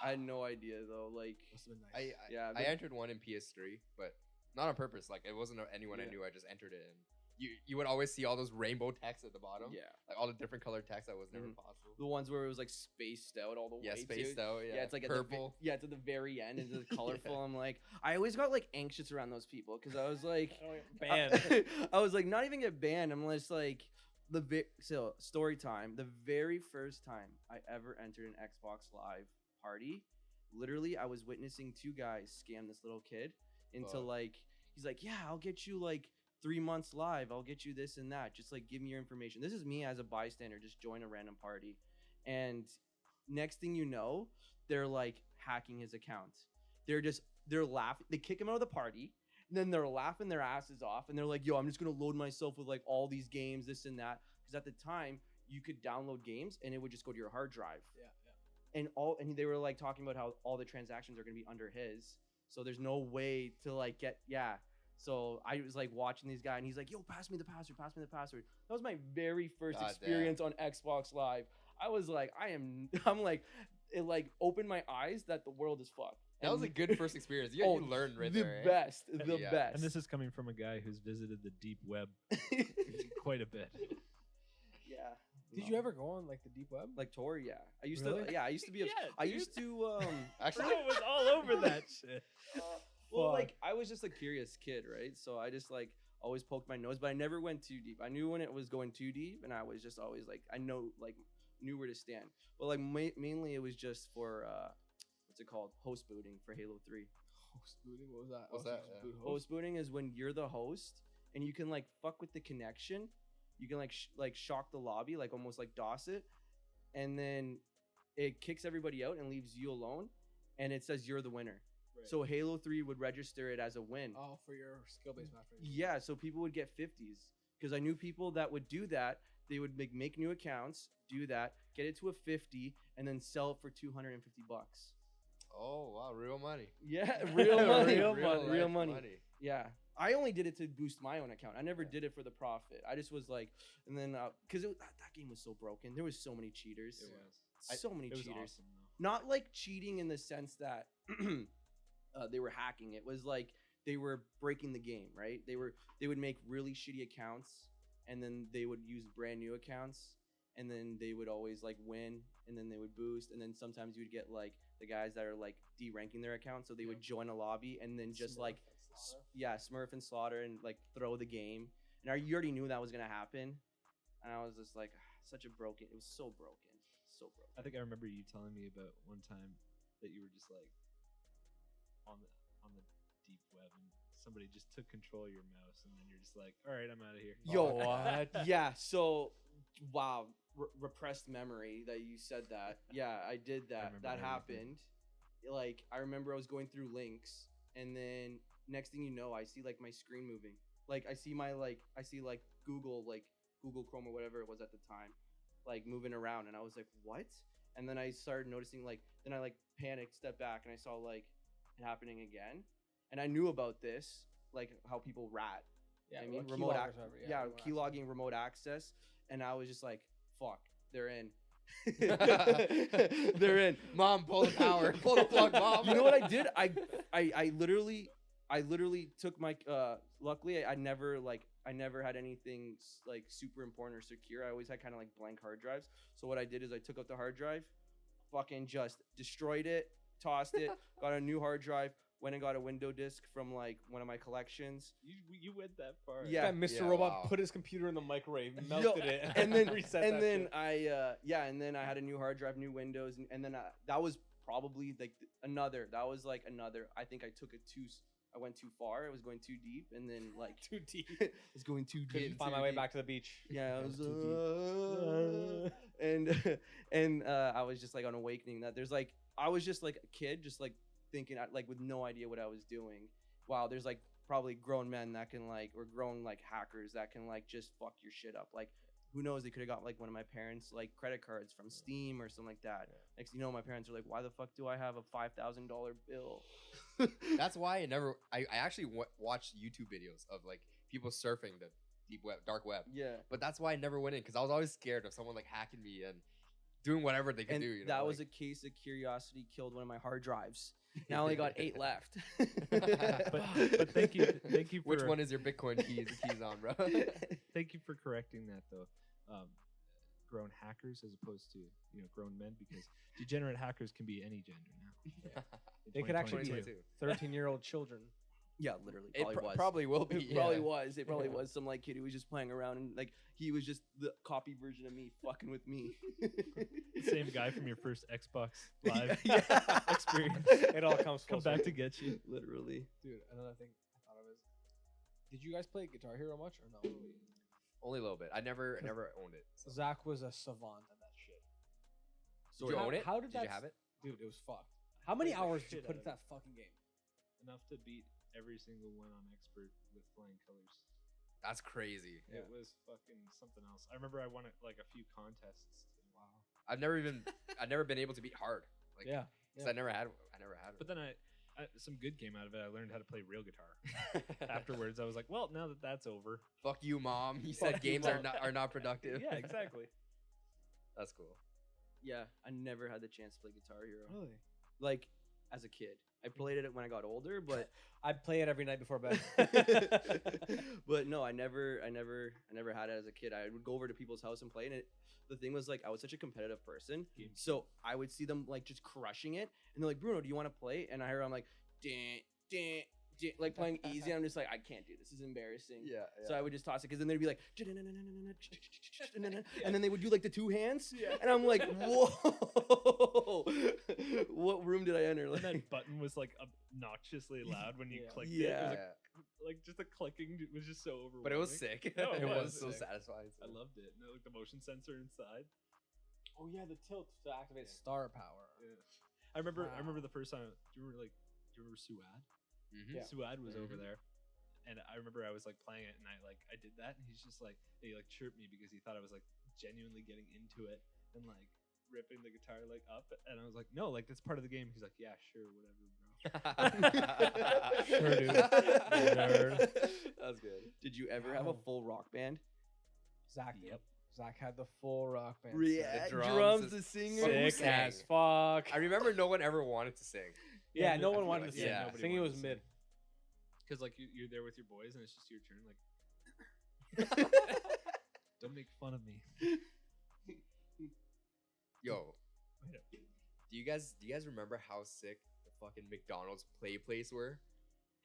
I had no idea though. Like, Must have been nice. yeah, I entered one in PS3, but not on purpose. Like it wasn't anyone I Yeah. knew. I just entered it, and you would always see all those rainbow text at the bottom. yeah, Like all the different colored text that was never Mhm. possible. the ones where it was like spaced out all the Yeah, way. spaced too. out. Yeah, Yeah, it's like purple. It's at the very end. It's just colorful. I'm like, I always got like anxious around those people because I was like, Banned. I was like, not even get banned. I'm just like, so story time. The very first time I ever entered an Xbox Live party, literally, I was witnessing two guys scam this little kid into Oh. like, he's like, yeah, I'll get you like 3 months live. I'll get you this and that. Just like give me your information. This is me as a bystander, just join a random party. And next thing you know, they're like hacking his account. They're laughing. They kick him out of the party. And then they're laughing their asses off. And they're like, yo, I'm just going to load myself with like all these games, this and that. Because at the time, you could download games and it would just go to your hard drive. Yeah. And they were like talking about how all the transactions are going to be under his. So there's no way to like So I was like watching these guys and he's like, yo, pass me the password. That was my very first God experience on Xbox Live. I was like, I'm like, it like opened my eyes that the world is fucked. That was a good first experience. You learned right the there. best, Yeah. the best. And this is coming from a guy who's visited the deep web quite a bit. yeah. Did No. you ever go on like the deep web? like Tor? Yeah, I used Really? to. Yeah, I used to be. Yeah, I dude. used to. Actually, Bro was all over that shit. Well, Fuck. like I was just a curious kid, right? So I just like always poked my nose, but I never went too deep. I knew when it was going too deep, and I was just always like, I knew where to stand. But like mainly it was just for what's it called? Host booting for Halo 3. Host booting? What was that? What's Oh, that? just Yeah. boot host? Host booting is when you're the host and you can like fuck with the connection. You can like shock the lobby, like almost like DOS it, and then it kicks everybody out and leaves you alone, and it says you're the winner. Right. So Halo 3 would register it as a win. Oh, for your skill-based matchmaking. Yeah, so people would get 50s because I knew people that would do that. They would make new accounts, do that, get it to a 50, and then sell it for $250. oh wow, real money. Yeah, real money, Real life money. Yeah, I only did it to boost my own account. I never did it for the profit. I just was like, and then because that game was so broken, there was so many cheaters. It was. So many It was cheaters. awesome though. Not like cheating in the sense that they were hacking. It was like they were breaking the game, right? They would make really shitty accounts, and then they would use brand new accounts, and then they would always like win, and then they would boost, and then sometimes you would get like the guys that are like de-ranking their account, so they would join a lobby and then just like Smurf and Slaughter and like throw the game, and you already knew that was gonna happen, and I was just like, such a broken. It was so broken, so broken. I think I remember you telling me about one time that you were just like on the deep web and somebody just took control of your mouse and then you're just like, all right, I'm out of here. Yo, what? Yeah, so wow, repressed memory that you said that. Yeah, I did that. remember That everything. happened. Like I remember I was going through links, and then next thing you know, I see like my screen moving. Like I see Google Chrome or whatever it was at the time, like moving around, and I was like, what? And then I started noticing like, then I like panicked, stepped back, and I saw like it happening again. And I knew about this, like how people rat. Yeah, I mean, key remote loggers, whatever, yeah, remote key access. logging, remote access, and I was just like, "Fuck, they're in." They're in. Mom, pull the power. Pull the plug, mom. You know what I did? I literally took my. Luckily, I never had anything like super important or secure. I always had kind of like blank hard drives. So what I did is I took out the hard drive, fucking just destroyed it, tossed it, got a new hard drive. Went and got a window disc from like one of my collections. You went that far. Yeah. Mr. Yeah, Robot wow. put his computer in the microwave, melted it, and then reset and that then shit. and then I had a new hard drive, new Windows, and then that was probably like another. That was like another. I think I took it I went too far. I was going too deep, and then like too deep. I was going too deep. Couldn't find my way back to the beach. Yeah, I was too and I was just like on awakening that there's like I was just like a kid, just like thinking like with no idea what I was doing. Wow, there's like probably grown men that can like or grown like hackers that can like just fuck your shit up. Like who knows? They could have got like one of my parents like credit cards from Steam or something like that. Next thing you know, my parents are like, "Why the fuck do I have a $5,000 bill?" That's why I actually watched YouTube videos of like people surfing the deep web, dark web. Yeah. But that's why I never went in because I was always scared of someone like hacking me and doing whatever they could And do. You know, that like, was a case of curiosity killed one of my hard drives. Now I only got 8 left. But thank you for Which one is your Bitcoin keys on, bro? thank you for correcting that though. Grown hackers as opposed to grown men, because degenerate hackers can be any gender now. In They could actually be 2022. 13-year-old children. Yeah, literally. It Probably was. probably will be. It probably yeah. was. It probably was some like kid who was just playing around and like he was just the copy version of me fucking with me. Same guy from your first Xbox Live Yeah. experience. It all comes full Come back to circle. get you. Literally. Dude, another thing I thought of is, did you guys play Guitar Hero much or no? Only a little bit. I never owned it. So. Zach was a savant on that shit. Did you own it? How did that? you have it? Dude, it was fucked. How many Played the hours did you shit put out into of that fucking game? Enough to beat every single one on expert with flying colors. That's crazy. Yeah. It was fucking something else. I remember I won like a few contests. Wow. I've never been able to beat hard. Like, Yeah. 'cause I never had it. But then I some good came out of it. I learned how to play real guitar. Afterwards, I was like, well, now that that's over. Fuck you, mom. You Fuck said you, games Mom. are not productive. Yeah, exactly. That's cool. Yeah, I never had the chance to play Guitar Hero. Really? Like as a kid. I played it when I got older, but I play it every night before bed. but no, I never had it as a kid. I would go over to people's house and play, and the thing was like I was such a competitive person, so I would see them like just crushing it, and they're like, "Bruno, do you want to play?" And I hear I'm like, "Ding, ding, ding," like playing easy. I'm just like, I can't do this. This is embarrassing. Yeah. So I would just toss it because then they'd be like, and then they would do like the 2 hands, and I'm like, whoa, what room did I enter? And Like, that button was like obnoxiously loud when you Yeah. clicked it. Yeah. It was like just the clicking was just so overwhelming. But it was sick. No, it it was was so sick. satisfying. I loved it. And like the motion sensor inside. Oh yeah, the tilt to activate star power. I remember Wow. the first time. Do you remember Suad? Mm-hmm. Yeah. Suad was over Mhm. there, and I remember I was like playing it, and I did that, and he's just like he like chirped me because he thought I was like genuinely getting into it and like ripping the guitar like up, and I was like, no, like that's part of the game. He's like, yeah, sure, whatever, bro. Sure, dude. Nerd. That's good. Did you ever have a Wow. full rock band? Zach. did. Yep. Zach had the full rock band. Yeah, The drums drums, is the singer. But who Sick sang? as fuck. I remember no one ever wanted to sing. Yeah, no I one feel wanted like- to sing. yeah. nobody Singing wanted was to sing. mid. Because like you're there with your boys, and it's just your turn. Like, don't make fun of me. Yo, Wait up. do you guys remember how sick the fucking McDonald's play place were?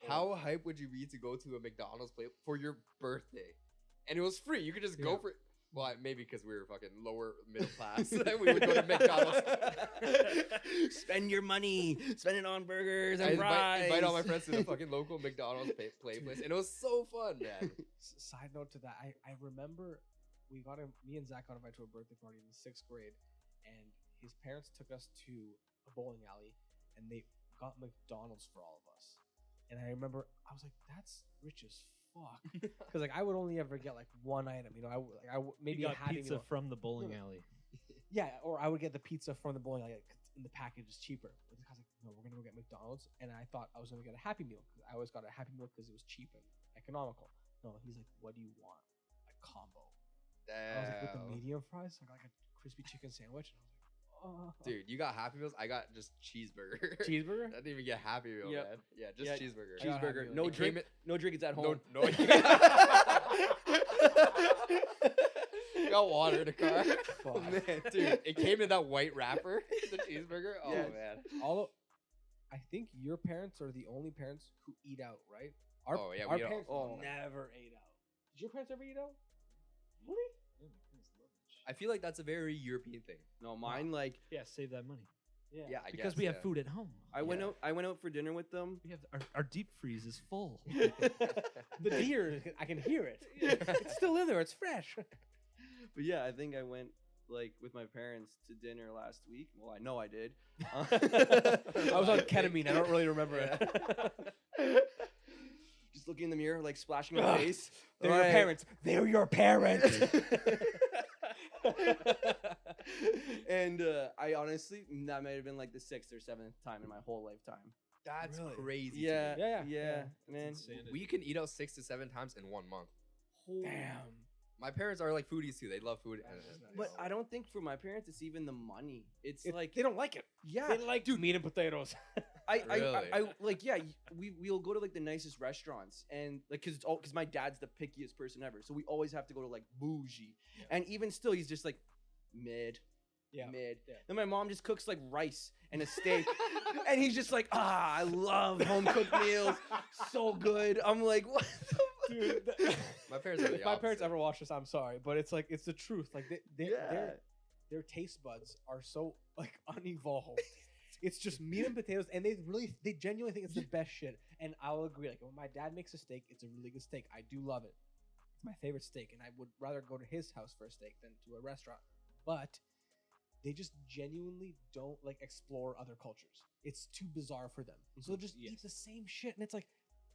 How hype would you be to go to a McDonald's play for your birthday? And it was free. You could just go Yeah. for it. Well, maybe because we were fucking lower middle class. We would go to McDonald's. Spend your money. Spend it on burgers I and fries. invite all my friends to the fucking local McDonald's play place. And it was so fun, man. Side note to that, I remember me and Zach got invited to a birthday party in the 6th grade, and his parents took us to a bowling alley, and they got McDonald's for all of us. And I remember I was like, "That's rich as fuck," because like I would only ever get like one item, you know. Maybe You got a Happy pizza Meal. from the bowling No. alley. Yeah, or I would get the pizza from the bowling alley. Like, in the package is cheaper. But the guy's like, no, we're gonna go get McDonald's, and I thought I was gonna get a Happy Meal because I always got a Happy Meal because it was cheap and economical. No, he's like, what do you want? A combo. I was like, with the Damn. medium fries, I got like a crispy chicken sandwich, and I was like, oh. Dude, you got Happy Meals? I got just cheeseburger. Cheeseburger? I didn't even get Happy Meal, Yep. man. Yeah, just Yeah, cheeseburger. I got Happy Cheeseburger. Meal. No It drink. came in- No drink. It's at home. No. Got water in the car. Fuck. Man, dude, it came in that white wrapper, the cheeseburger. Oh Yes. man. Although, I think your parents are the only parents who eat out, right? Our, Oh, yeah, we our eat out parents all the time. never ate out. Did your parents ever eat out? Really? Yeah, my parents love that shit. I feel like that's a very European thing. No, mine like Yeah, save that money. Yeah, I Because guess, we have yeah. food at home. I went out for dinner with them. We have our deep freeze is full. The deer, I can hear it. It's still in there. It's fresh. But yeah, I think I went like with my parents to dinner last week. Well, I know I did. I was on ketamine. I don't really remember it. Just looking in the mirror, like splashing my face. They're your parents. They're your parents. And I honestly, that might have been like the 6th or 7th time in my whole lifetime. That's Really? crazy. to Yeah, me. Yeah, yeah, yeah. man. insanity. We can eat out 6 to 7 times in 1 month. Damn. My parents are like foodies too. They love food. But I don't think for my parents it's even the money. It's like They don't like it. yeah, They like meat and potatoes. Really? like yeah. We'll go to like the nicest restaurants and like because my dad's the pickiest person ever, so we always have to go to like bougie. Yeah. And even still, he's just like mid. Yeah. Mid. Yeah. Then my mom just cooks like rice and a steak, and he's just like, I love home cooked meals, so good. I'm like, what the fuck? Dude, My parents are the if my parents opposite. ever watch this, I'm sorry, but it's like it's the truth. Like Yeah. their taste buds are so like unevolved. It's just meat and potatoes, and they genuinely think it's the best shit. And I'll agree. Like when my dad makes a steak, it's a really good steak. I do love it. It's my favorite steak, and I would rather go to his house for a steak than to a restaurant. But they just genuinely don't like explore other cultures. It's too bizarre for them. So they'll just eat the same shit, and it's like,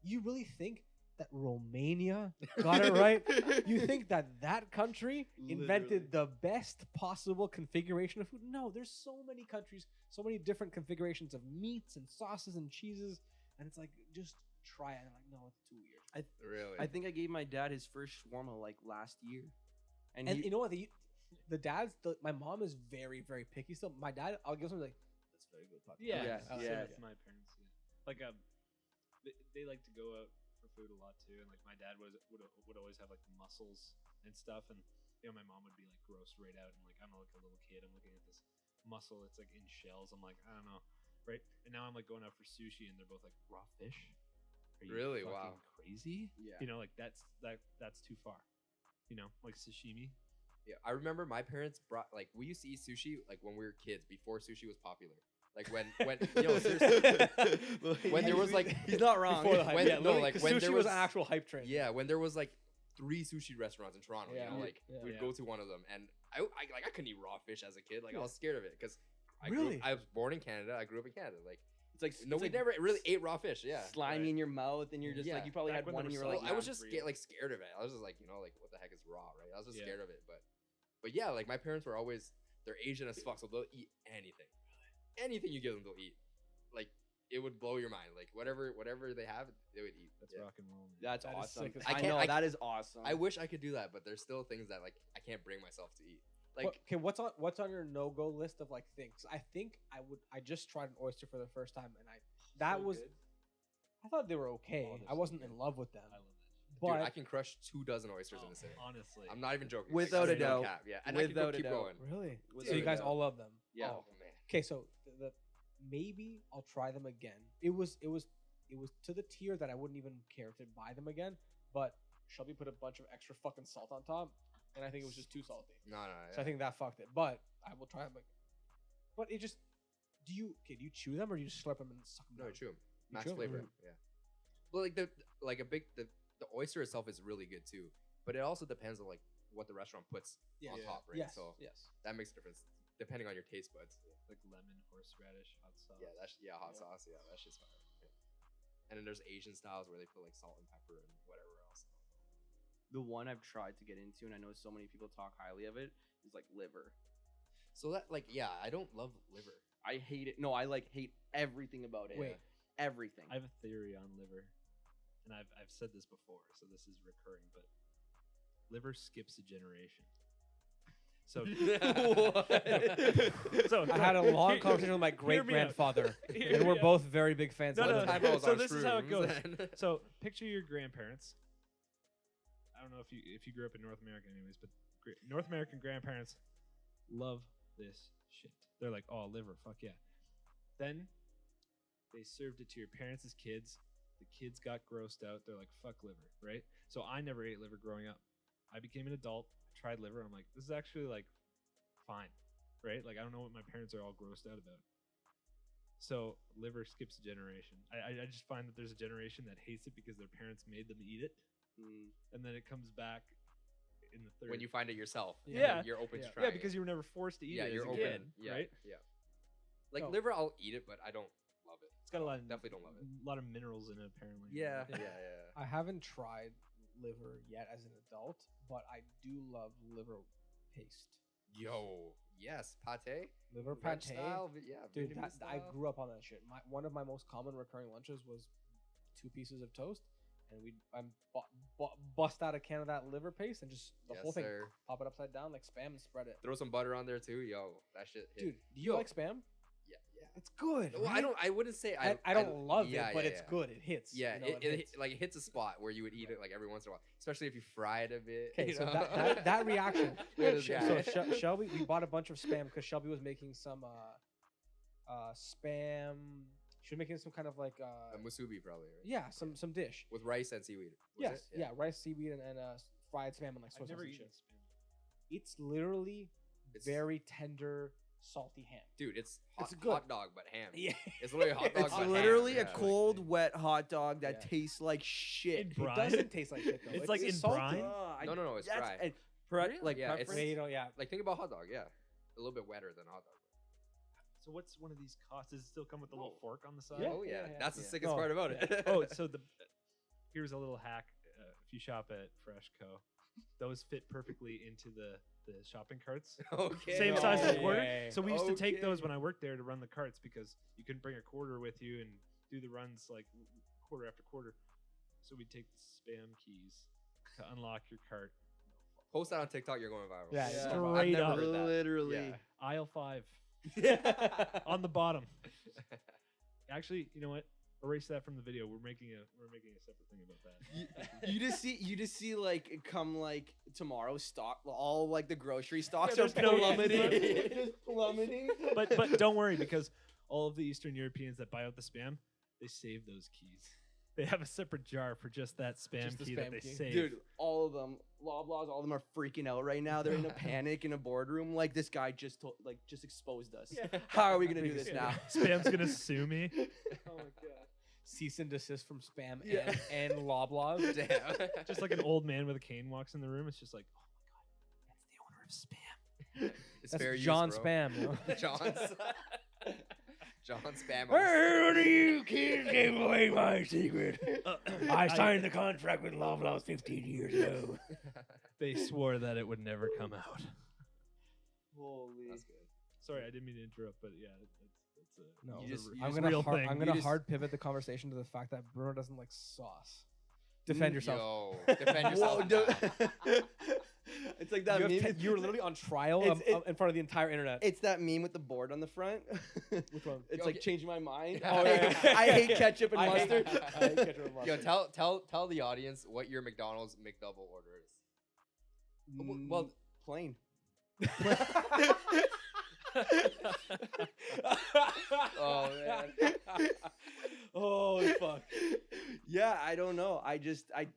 you really think that Romania got it right? You think that country invented the best possible configuration of food? No, there's so many countries, so many different configurations of meats and sauces and cheeses, and it's like, just try it. And I'm like, no, it's too weird. Really? I think I gave my dad his first shawarma like last year, and And he, you know what? My mom is very, very picky. Still, my dad, I'll give something like, that's very good. Papa." Yeah, Yeah, same yeah. with my parents. Yeah. Like they like to go out for food a lot too, and like my dad would always have like mussels and stuff, and you know my mom would be like grossed right out, and like I'm like a little kid, I'm looking at this mussel, it's like in shells, I'm like I don't know, right? And now I'm like going out for sushi, and they're both like raw fish. Are you Really? fucking Wow. crazy? Yeah. You know, like that's too far. You know, like sashimi. Yeah, I remember my parents brought like we used to eat sushi like when we were kids before sushi was popular. Like when yo seriously, when there was like he's not wrong. Before the hype. when- Yeah, no, literally, like, 'cause when sushi there was was- an actual hype train. yeah, when there was like 3 sushi restaurants in Toronto, Yeah. you know, like Yeah. we'd Yeah. go to one of them, and I couldn't eat raw fish as a kid. Like I Yeah. was scared of it because Really? I was born in Canada. I grew up in Canada. Like It's like no, it's we like never really ate raw fish. Yeah, slimy Right. in your mouth, and you're just Yeah. like you probably Back had when one, there and you was were Well, like, I was "Nah, just I'm scared, real." like scared of it. I was just like, you know, like what the heck is raw, right? I was just scared of it, but yeah, like my parents were always they're Asian as fuck, so they'll eat anything, anything you give them, they'll eat. Like it would blow your mind. Like whatever they have, they would eat. That's Yeah. rock and roll. Man. That's That is awesome. sick as I fuck. know I that is awesome. I wish I could do that, but there's still things that like I can't bring myself to eat. Like Okay, what's on your no go list of like things? I think I just tried an oyster for the first time, and I thought they were okay. Oh, they're I so wasn't good. in love with them, I love that shit. but dude, I can crush 2 dozen oysters in a sitting. Honestly, I'm not even joking. Without like, a no doubt. cap, yeah, and I Without could a keep doubt. going. really, Without so you a guys doubt. all love them. Yeah. Oh man. Okay, so the maybe I'll try them again. It was to the tier that I wouldn't even care to buy them again. But Shelby put a bunch of extra fucking salt on top, and I think it was just too salty. No. So I think that fucked it. But I will try them again. But it just do you chew them or do you just slurp them and suck them No, down? true. You Max chew 'em? flavor. Mm. Yeah. But like the oyster itself is really good too. But it also depends on like what the restaurant puts Yeah. on top, right? Yes. So yes. that makes a difference depending on your taste buds. like lemon, horseradish, hot sauce. Yeah, hot sauce. Yeah, that's just fire. Yeah. And then there's Asian styles where they put like salt and pepper and whatever else. The one I've tried to get into, and I know so many people talk highly of it, is like liver. So that I don't love liver. I hate it. No, I hate everything about it. Wait. Everything. I have a theory on liver, and I've said this before, so this is recurring. But liver skips a generation. So, so I had a long conversation with my great grandfather, and we're both very big fans. No, of no, liver. Time I was so on this is how it goes. shrooms. So picture your grandparents. I don't know if you grew up in North America, anyways, but North American grandparents love this shit. They're like, oh, liver, fuck yeah. Then they served it to your parents as kids. The kids got grossed out. They're like, fuck liver, right? So I never ate liver growing up. I became an adult, tried liver. I'm like, this is actually fine, right? I don't know what my parents are all grossed out about. So liver skips a generation. I just find that there's a generation that hates it because their parents made them eat it, and then it comes back in the third. When you find it yourself, Yeah. you're open to Yeah. trying. yeah, because you were never forced to eat it. you're as a open. kid, Yeah, right? yeah. No. Liver, I'll eat it, but I don't love it. It's got a lot of Definitely don't love it. a lot of minerals in it, apparently. Yeah. Yeah. I haven't tried liver yet as an adult, but I do love liver paste. Yo, yes, pate. Liver French pate. style, yeah, Dude, Vietnamese I style. grew up on that shit. One of my most common recurring lunches was 2 pieces of toast, and we bust out a can of that liver paste and just the Yes, whole thing, sir. pop it upside down like Spam and spread it. Throw some butter on there too. Yo, that shit hit. Dude, do you Yo. like Spam? Yeah. It's good. Well, right? I wouldn't say I don't love yeah, it, but yeah, it's yeah. good. It hits. Yeah, you know, it hits a spot where you would eat it every once in a while, especially if you fry it a bit. Okay, you so know? that reaction. Look at this guy. So Shelby, we bought a bunch of Spam because Shelby was making some Spam. She was making some kind of A musubi probably, right? yeah, some dish. With rice and seaweed. was Yes, it? yeah, rice, seaweed, and fried Spam and soy I've sauce never and eaten shit. spam. It's literally It's- very tender, salty ham. Dude, it's It's hot, good. hot dog but ham. Yeah, It's literally a hot dog It's but ham. literally Yeah. a cold, wet hot dog that Yeah. tastes like shit. In it brine? doesn't taste like shit though. It's like in salty. brine? No, it's dry. And Really? like Yeah, it's- preference. Yeah, you know, yeah. Like think about hot dog, yeah. A little bit wetter than a hot dog. So what's one of these costs? Does it still come with a No. little fork on the side? Yeah. Oh yeah, yeah. that's the Yeah. sickest No, part about it. Oh, so here's a little hack. If you shop at Freshco, those fit perfectly into the shopping carts. Okay. Same No size as way. quarter. So we used to take those Okay. when I worked there to run the carts because you couldn't bring a quarter with you and do the runs quarter after quarter. So we'd take the Spam keys to unlock your cart. Post that on TikTok, you're going viral. Yeah, I've straight never up. heard that. Literally. Yeah. Aisle 5 on the bottom. Actually, you know what? Erase that from the video. We're making a separate thing about that. You just see come tomorrow stock all the grocery stocks Yeah, are there's no- plummeting. Just plummeting. But don't worry because all of the Eastern Europeans that buy out the Spam, they save those keys. They have a separate jar for just that Spam Just the key that Spam they key. save. Dude, all of them, Loblaws, all of them are freaking out right now. They're in a panic in a boardroom. Like this guy just just exposed us. How are we gonna do this now? Spam's gonna sue me. Oh my god. Cease and desist from Spam Yeah. and Loblaws. Damn. Just like an old man with a cane walks in the room. It's just like, oh my god, that's the owner of Spam. It's That's fair use, John bro. Spam. You know? John Spam. One of you kids gave away my secret. I I- signed the contract with Loblaws 15 years ago. They swore that it would never come out. Holy. That's good. Sorry, I didn't mean to interrupt, but yeah, that's No, You just- you I'm just gonna real hard, thing. I'm You gonna just- hard pivot the conversation to the fact that Bruno doesn't like sauce. Defend yourself. Yo, defend yourself. Whoa, now. It's like that meme. You were literally on trial in front of the entire internet. It's that meme with the board on the front. Which one? It's Okay. like changing my mind. Oh, yeah. I hate ketchup and I hate- mustard. I hate ketchup and Yo, mustard. tell the audience what your McDonald's McDouble order is. Well, plain. Oh man. Oh fuck. Yeah, I don't know. I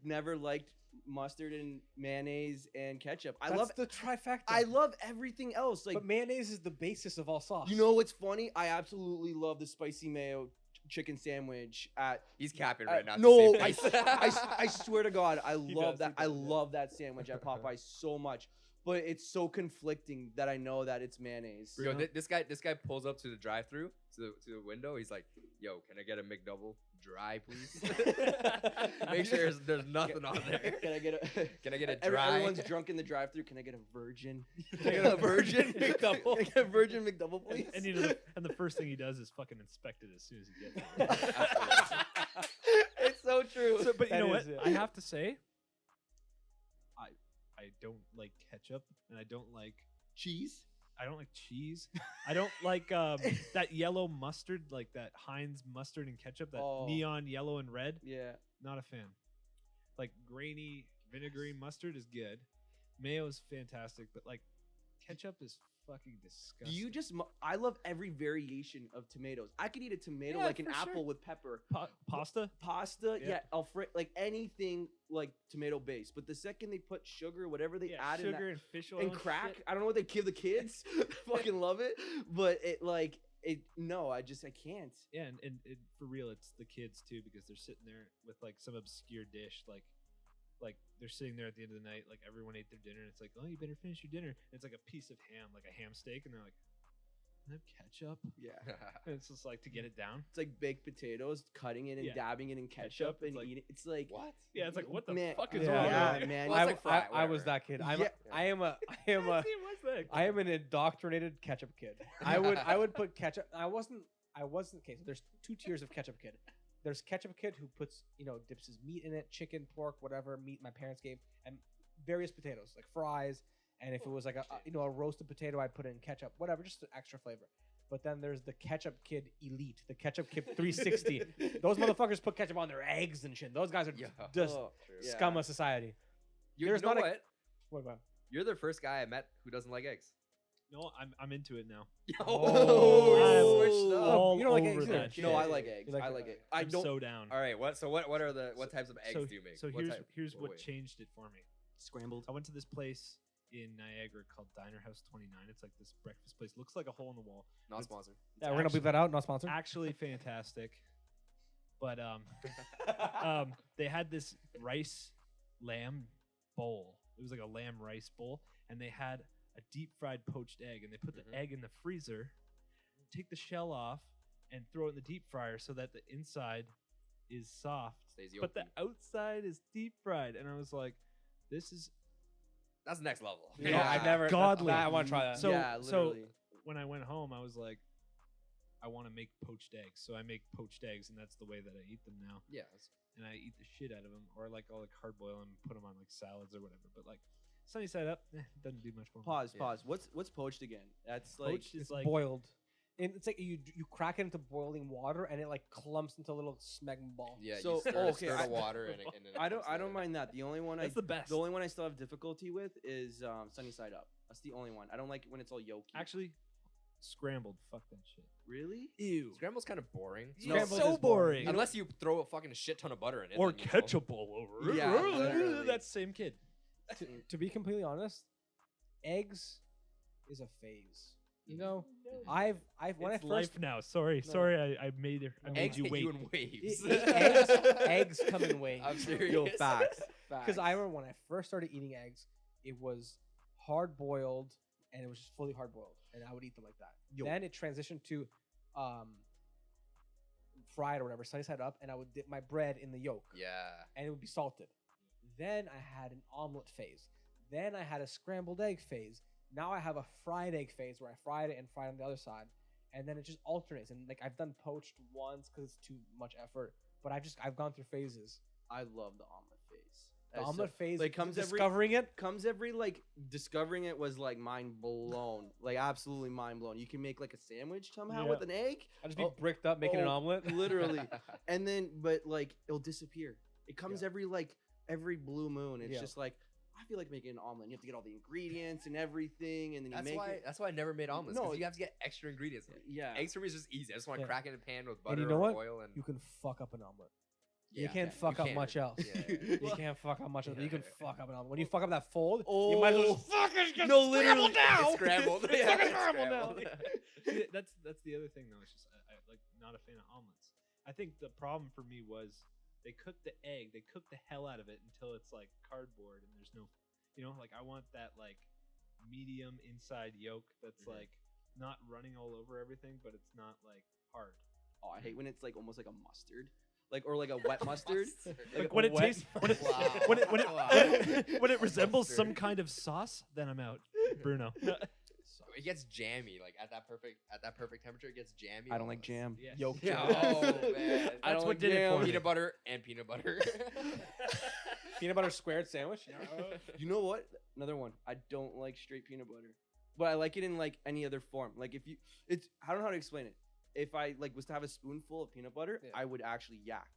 never liked mustard and mayonnaise and ketchup. I That's love the trifecta. I love everything else. Like but mayonnaise is the basis of all sauce. you know what's funny? I absolutely love the spicy mayo chicken sandwich at He's capping right now. no, to save face. I swear to God, I love does, that. he I does, yeah. love that sandwich at Popeye so much. but it's so conflicting that I know that it's mayonnaise. Yo, this guy pulls up to the drive-through to the window. He's like, "Yo, can I get a McDouble dry, please? Make sure there's nothing on there. Can I get a dry? Everyone's drunk in the drive-through. Can I get a virgin? Can I get a virgin McDouble? Can I get a virgin McDouble, please? And and the first thing he does is fucking inspect it as soon as he gets it. It's so true. So, but you That know what? is it. I have to say, I don't like ketchup, and I don't like Cheese. I don't like cheese. I don't like that yellow mustard, like that Heinz mustard and ketchup, that Oh. neon yellow and red. Yeah. Not a fan. Like grainy, vinegary mustard is good. Mayo is fantastic, but like ketchup is fucking disgusting. Do you just? I love every variation of tomatoes. I could eat a tomato Yeah, like an for apple sure. with pepper. Pasta? Pasta, Yeah. yeah, Alfredo, like anything like tomato based. But the second they put sugar, whatever they add in sugar that, and fish oil and crack, shit. I don't know what they give the kids. Fucking love it, but no, I can't. Yeah, and for real, it's the kids too, because they're sitting there with like some obscure dish, like they're sitting there at the end of the night, like everyone ate their dinner, and it's like, oh, you better finish your dinner. And it's like a piece of ham, like a ham steak, and they're like, can I have ketchup? Yeah. And it's just like to get it down. It's like baked potatoes, cutting it and Yeah. dabbing it in Ketchup, ketchup and it's like- eating. It's like What? Yeah, it's like, what the Man, fuck is yeah, wrong yeah, with you? man. Well, it's like fried, I was whatever. that kid. Yeah. I am What's that? I am an indoctrinated ketchup kid. I would put ketchup. I wasn't okay. So there's two tiers of ketchup kid. There's ketchup kid who puts, dips his meat in it, chicken, pork, whatever meat my parents gave, and various potatoes like fries. And if it was like a roasted potato, I'd put in ketchup, whatever, just an extra flavor. But then there's the ketchup kid elite, the ketchup kid 360. Those motherfuckers put ketchup on their eggs and shit. Those guys are Yeah. just Oh, yeah. scum of society. You There's know not a- what? What about? You're the first guy I met who doesn't like eggs. No, I'm into it now. Oh, switched up. all you don't like over eggs that either. shit. No, I like eggs. You like I it? like it. I I I'm don't so down. All right, what are the types of eggs do you make? So What here's type- here's what wait. changed it for me. scrambled. I went to this place in Niagara called Diner House 29. It's like this breakfast place. Looks like a hole in the wall. Not It's- sponsored. Yeah, we're gonna bleep that out. Not sponsored. Actually fantastic. But they had this rice lamb bowl. It was like a lamb rice bowl, and they had a deep fried poached egg, and they put the egg in the freezer, take the shell off, and throw it in the deep fryer so that the inside is soft, Stays but the yolky. outside is deep fried. And I was like, this is That's next level. Yeah, I've never. Godly. I want to try that. So- yeah, literally. when I went home, I was like, I want to make poached eggs. So I make poached eggs, and that's the way that I eat them now. Yeah. And I eat the shit out of them, or like I'll like hard boil them and put them on like salads or whatever. But like sunny side up, doesn't do much for me. Pause. Yeah. Pause. What's poached again? That's like Poached is It's like boiled. And it's like you crack it into boiling water and it like clumps into a little smegma ball. Yeah. So- you stir, oh, okay, stir I- the water and it I don't comes to- mind that. The only one that's the best. the only one I still have difficulty with is sunny side up. That's the only one. I don't like when it's all yolky. Actually, scrambled. Fuck that shit. really? Ew. Scramble's kind of boring. No, Scrambled so is boring. boring. Unless you throw a fucking shit ton of butter in it. Or then, you know. ketchup all over it. Yeah, literally. That's the same kid. To be completely honest, eggs is a phase. You know, I've when It's I first life now. Sorry, No. sorry. I made it. I made Eggs you hit wait. you in waves. eggs come in waves. I'm serious. Yo, facts. Because I remember when I first started eating eggs, it was hard boiled and it was just fully hard boiled, and I would eat them like that. Yo. Then it transitioned to fried or whatever, sunny side up, and I would dip my bread in the yolk, Yeah. and it would be salted. Then I had an omelet phase. Then I had a scrambled egg phase. Now I have a fried egg phase where I fried it and fried on the other side, and then it just alternates. And like I've done poached once because it's too much effort, but I've gone through phases. I love the omelet phase. The That's omelet so- phase, like comes every discovering it. comes every like discovering it was like mind blown, like absolutely mind blown. You can make like a sandwich somehow Yeah. with an egg, I just be Oh, bricked up making an oh, omelet. literally, and then but like it'll disappear. It comes Yeah. every blue moon. It's Yeah. just like I feel like making an omelet. You have to get all the ingredients and everything, and then you That's make why. it. That's why I never made omelets. No, No, you have to get extra ingredients. Yeah, Eggs for me is just easy. I just want to Yeah. crack it in a pan with And butter you know or what? oil, and You can fuck up an omelet. yeah, You can't can. fuck You up can. much else. Yeah. You can't fuck up much else. You can Yeah. fuck up an omelet. When you fuck up that fold, you might as well just fucking get No, literally, scrambled now. It's scrambled. It's Yeah, fucking it's scrambled now. scrambled. See, that's the other thing though. It's just I like not a fan of omelets. I think the problem for me was they cook the egg, they cook the hell out of it until it's like cardboard and there's no, like I want that like medium inside yolk that's like not running all over everything, but it's not like hard. Oh, I hate when it's like almost like a mustard, like or like a wet mustard. Like when it wet tastes when it, Wow. when it resembles some Mustard. kind of sauce, then I'm out. Bruno. It gets jammy, like at that perfect temperature. It gets jammy. I don't like jam. Yes. Yolk Yeah. jam. Oh man. That's I don't what like did it jam. for me. Peanut butter and peanut butter. Peanut butter squared sandwich. You know what? Another one. I don't like straight peanut butter, but I like it in like any other form. Like if you, it's I don't know how to explain it. If I like was to have a spoonful of peanut butter, Yeah. I would actually yak.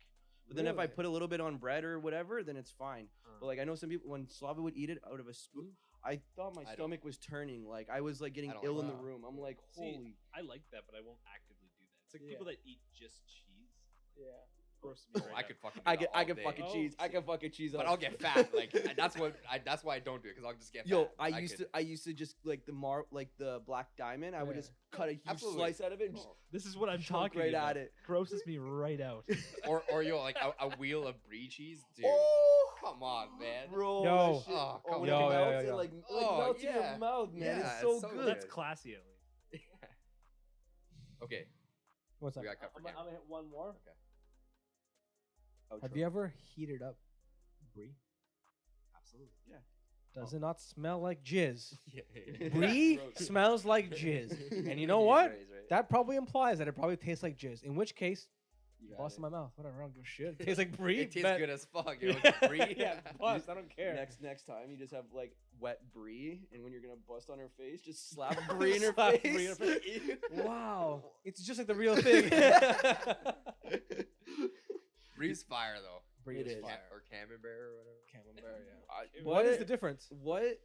But then if I Really? put a little bit on bread or whatever, then it's fine. But like I know some people when Slava would eat it out of a spoon, I thought my I don't. stomach was turning. Like I was like getting I don't ill like in the that. room. I'm like, See, holy. I like that, but I won't actively do that. It's like Yeah. people that eat just cheese. Yeah. Grosses me Oh, right I out. could fucking. I do get that I all can day. fucking Oh, cheese. I see. can fucking cheese. But on I'll it. get fat. Like that's why I don't do it because I'll just get Yo, fat. I used to just like the black diamond. I would Yeah. just cut a huge Absolutely. slice out of it and just This is what I'm chunk talking right about. at it. Grosses me right out. or yo like a wheel of brie cheese, dude. Oh, Come on, man. bro. Yo. that shit- Oh, come when on. it Yo, yo, melts, yo, it yo. like Oh, melts in yeah. your mouth, man. Yeah, it's so it's so good. good. That's classy at least. Okay. What's that? We got cut for I'm camera. gonna hit one more. Outro. Have you ever heated up brie? Absolutely. Does it not smell like jizz? Yeah. Brie Gross. smells like jizz. And you know He's what? right, he's right. That probably implies that it probably tastes like jizz. In which case, You got bust it. in my mouth. Whatever, I don't give a shit. It tastes like brie. It tastes bet. good as fuck. Yo. Yeah, It's brie. yeah, bust. I don't care. Next time, you just have like wet brie, and when you're gonna bust on her face, just slap brie in her Slap face. brie in her Wow, it's just like the real thing. Brie's fire though. Brie It is is. fire. Or camembert or whatever. Camembert, yeah. What What is is the difference? What?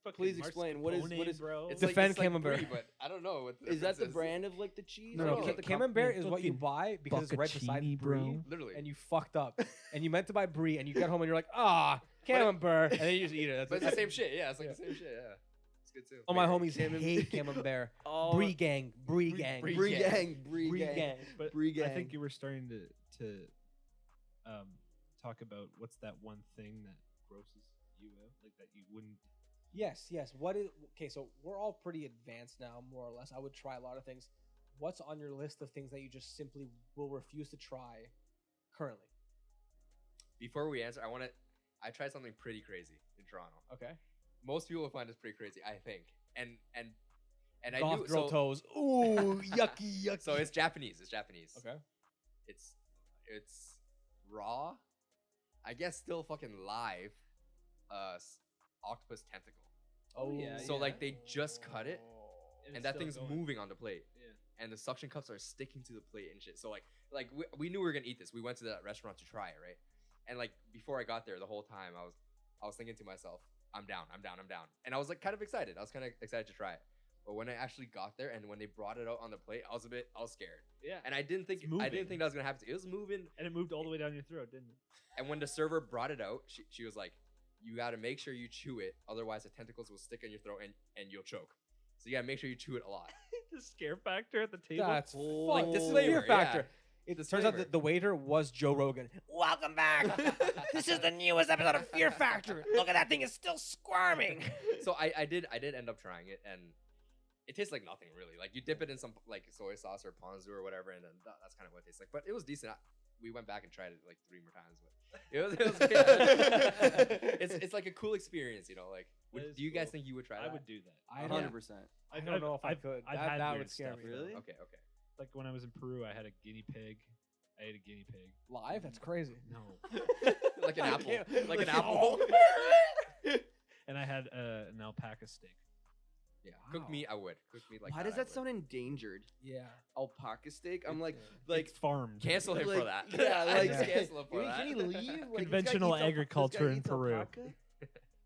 Fucking Please explain. What is- bro? It's Defend it's like camembert. brie, but I don't know what the Is that the difference brand of like the cheese? No, Or no. is Ca- that the comp- Camembert is what you fucking buy because it's right beside focacciini, brie, bro. Literally. and you fucked up, and you meant to buy brie, and you get home and you're like, ah, camembert, and then you just eat it. But it's That's the it. same shit. Yeah, it's like Yeah. the same shit. Yeah. It's good too. All my Very- homies hate camembert. Oh, Brie gang, brie Brie- gang, brie Brie gang. gang, Brie Brie gang. gang. But Brie I gang. think you were starting to talk about what's that one thing that grosses you out, like that you wouldn't. Yes, yes. What is okay? So we're all pretty advanced now, more or less. I would try a lot of things. What's on your list of things that you just simply will refuse to try currently? Before we answer, I tried something pretty crazy in Toronto. Okay. Most people will find this pretty crazy, I think. And I Golf knew girl so, toes. Ooh, yucky, yucky. so it's Japanese. It's Japanese. okay. It's raw. I guess still fucking live. Octopus tentacle. Oh yeah, So like they just cut it, and it's that still thing's going. moving on the plate. Yeah. And the suction cups are sticking to the plate and shit. So like we knew we were gonna eat this. We went to that restaurant to try it, right? And like before I got there, the whole time I was thinking to myself, I'm down. And I was like kind of excited. I was kind of excited to try it. But when I actually got there and when they brought it out on the plate, I was scared. Yeah. And I didn't think It's moving. that was gonna happen. It was moving. And it moved all the way down your throat, didn't it? And when the server brought it out, she was like, you gotta make sure you chew it, otherwise the tentacles will stick in your throat and you'll choke. So you gotta make sure you chew it a lot. The scare factor at the table. That's Oh, fuck. like This the is flavor, fear factor. yeah. It The turns out flavor. that the waiter was Joe Rogan. Welcome back. This is the newest episode of Fear Factor. Look at that thing; it's still squirming. So I did end up trying it, and it tastes like nothing really. Like you dip it in some like soy sauce or ponzu or whatever, and then that's kind of what it tastes like. But it was decent. We went back and tried it like 3 more times, but it was yeah. it's like a cool experience, you know. Like, That is do you guys cool. think you would try that? I would do that. I 100%. I don't know if I could. I've That- had that weird would scare stuff, me, though. Really? Okay. Like when I was in Peru, I had a guinea pig. I ate a guinea pig. Live? That's crazy. No. Like an I apple. can't- Like an like- apple. And I had an alpaca steak. Yeah. Cook meat, I would. Cook meat like Why that. does that sound endangered? Yeah. Alpaca steak? I'm like, Like farmed. Cancel him for like- that. Yeah, like Yeah. cancel him for can that. he leave? Like, this guy Conventional eats agriculture in eats Peru. alpaca?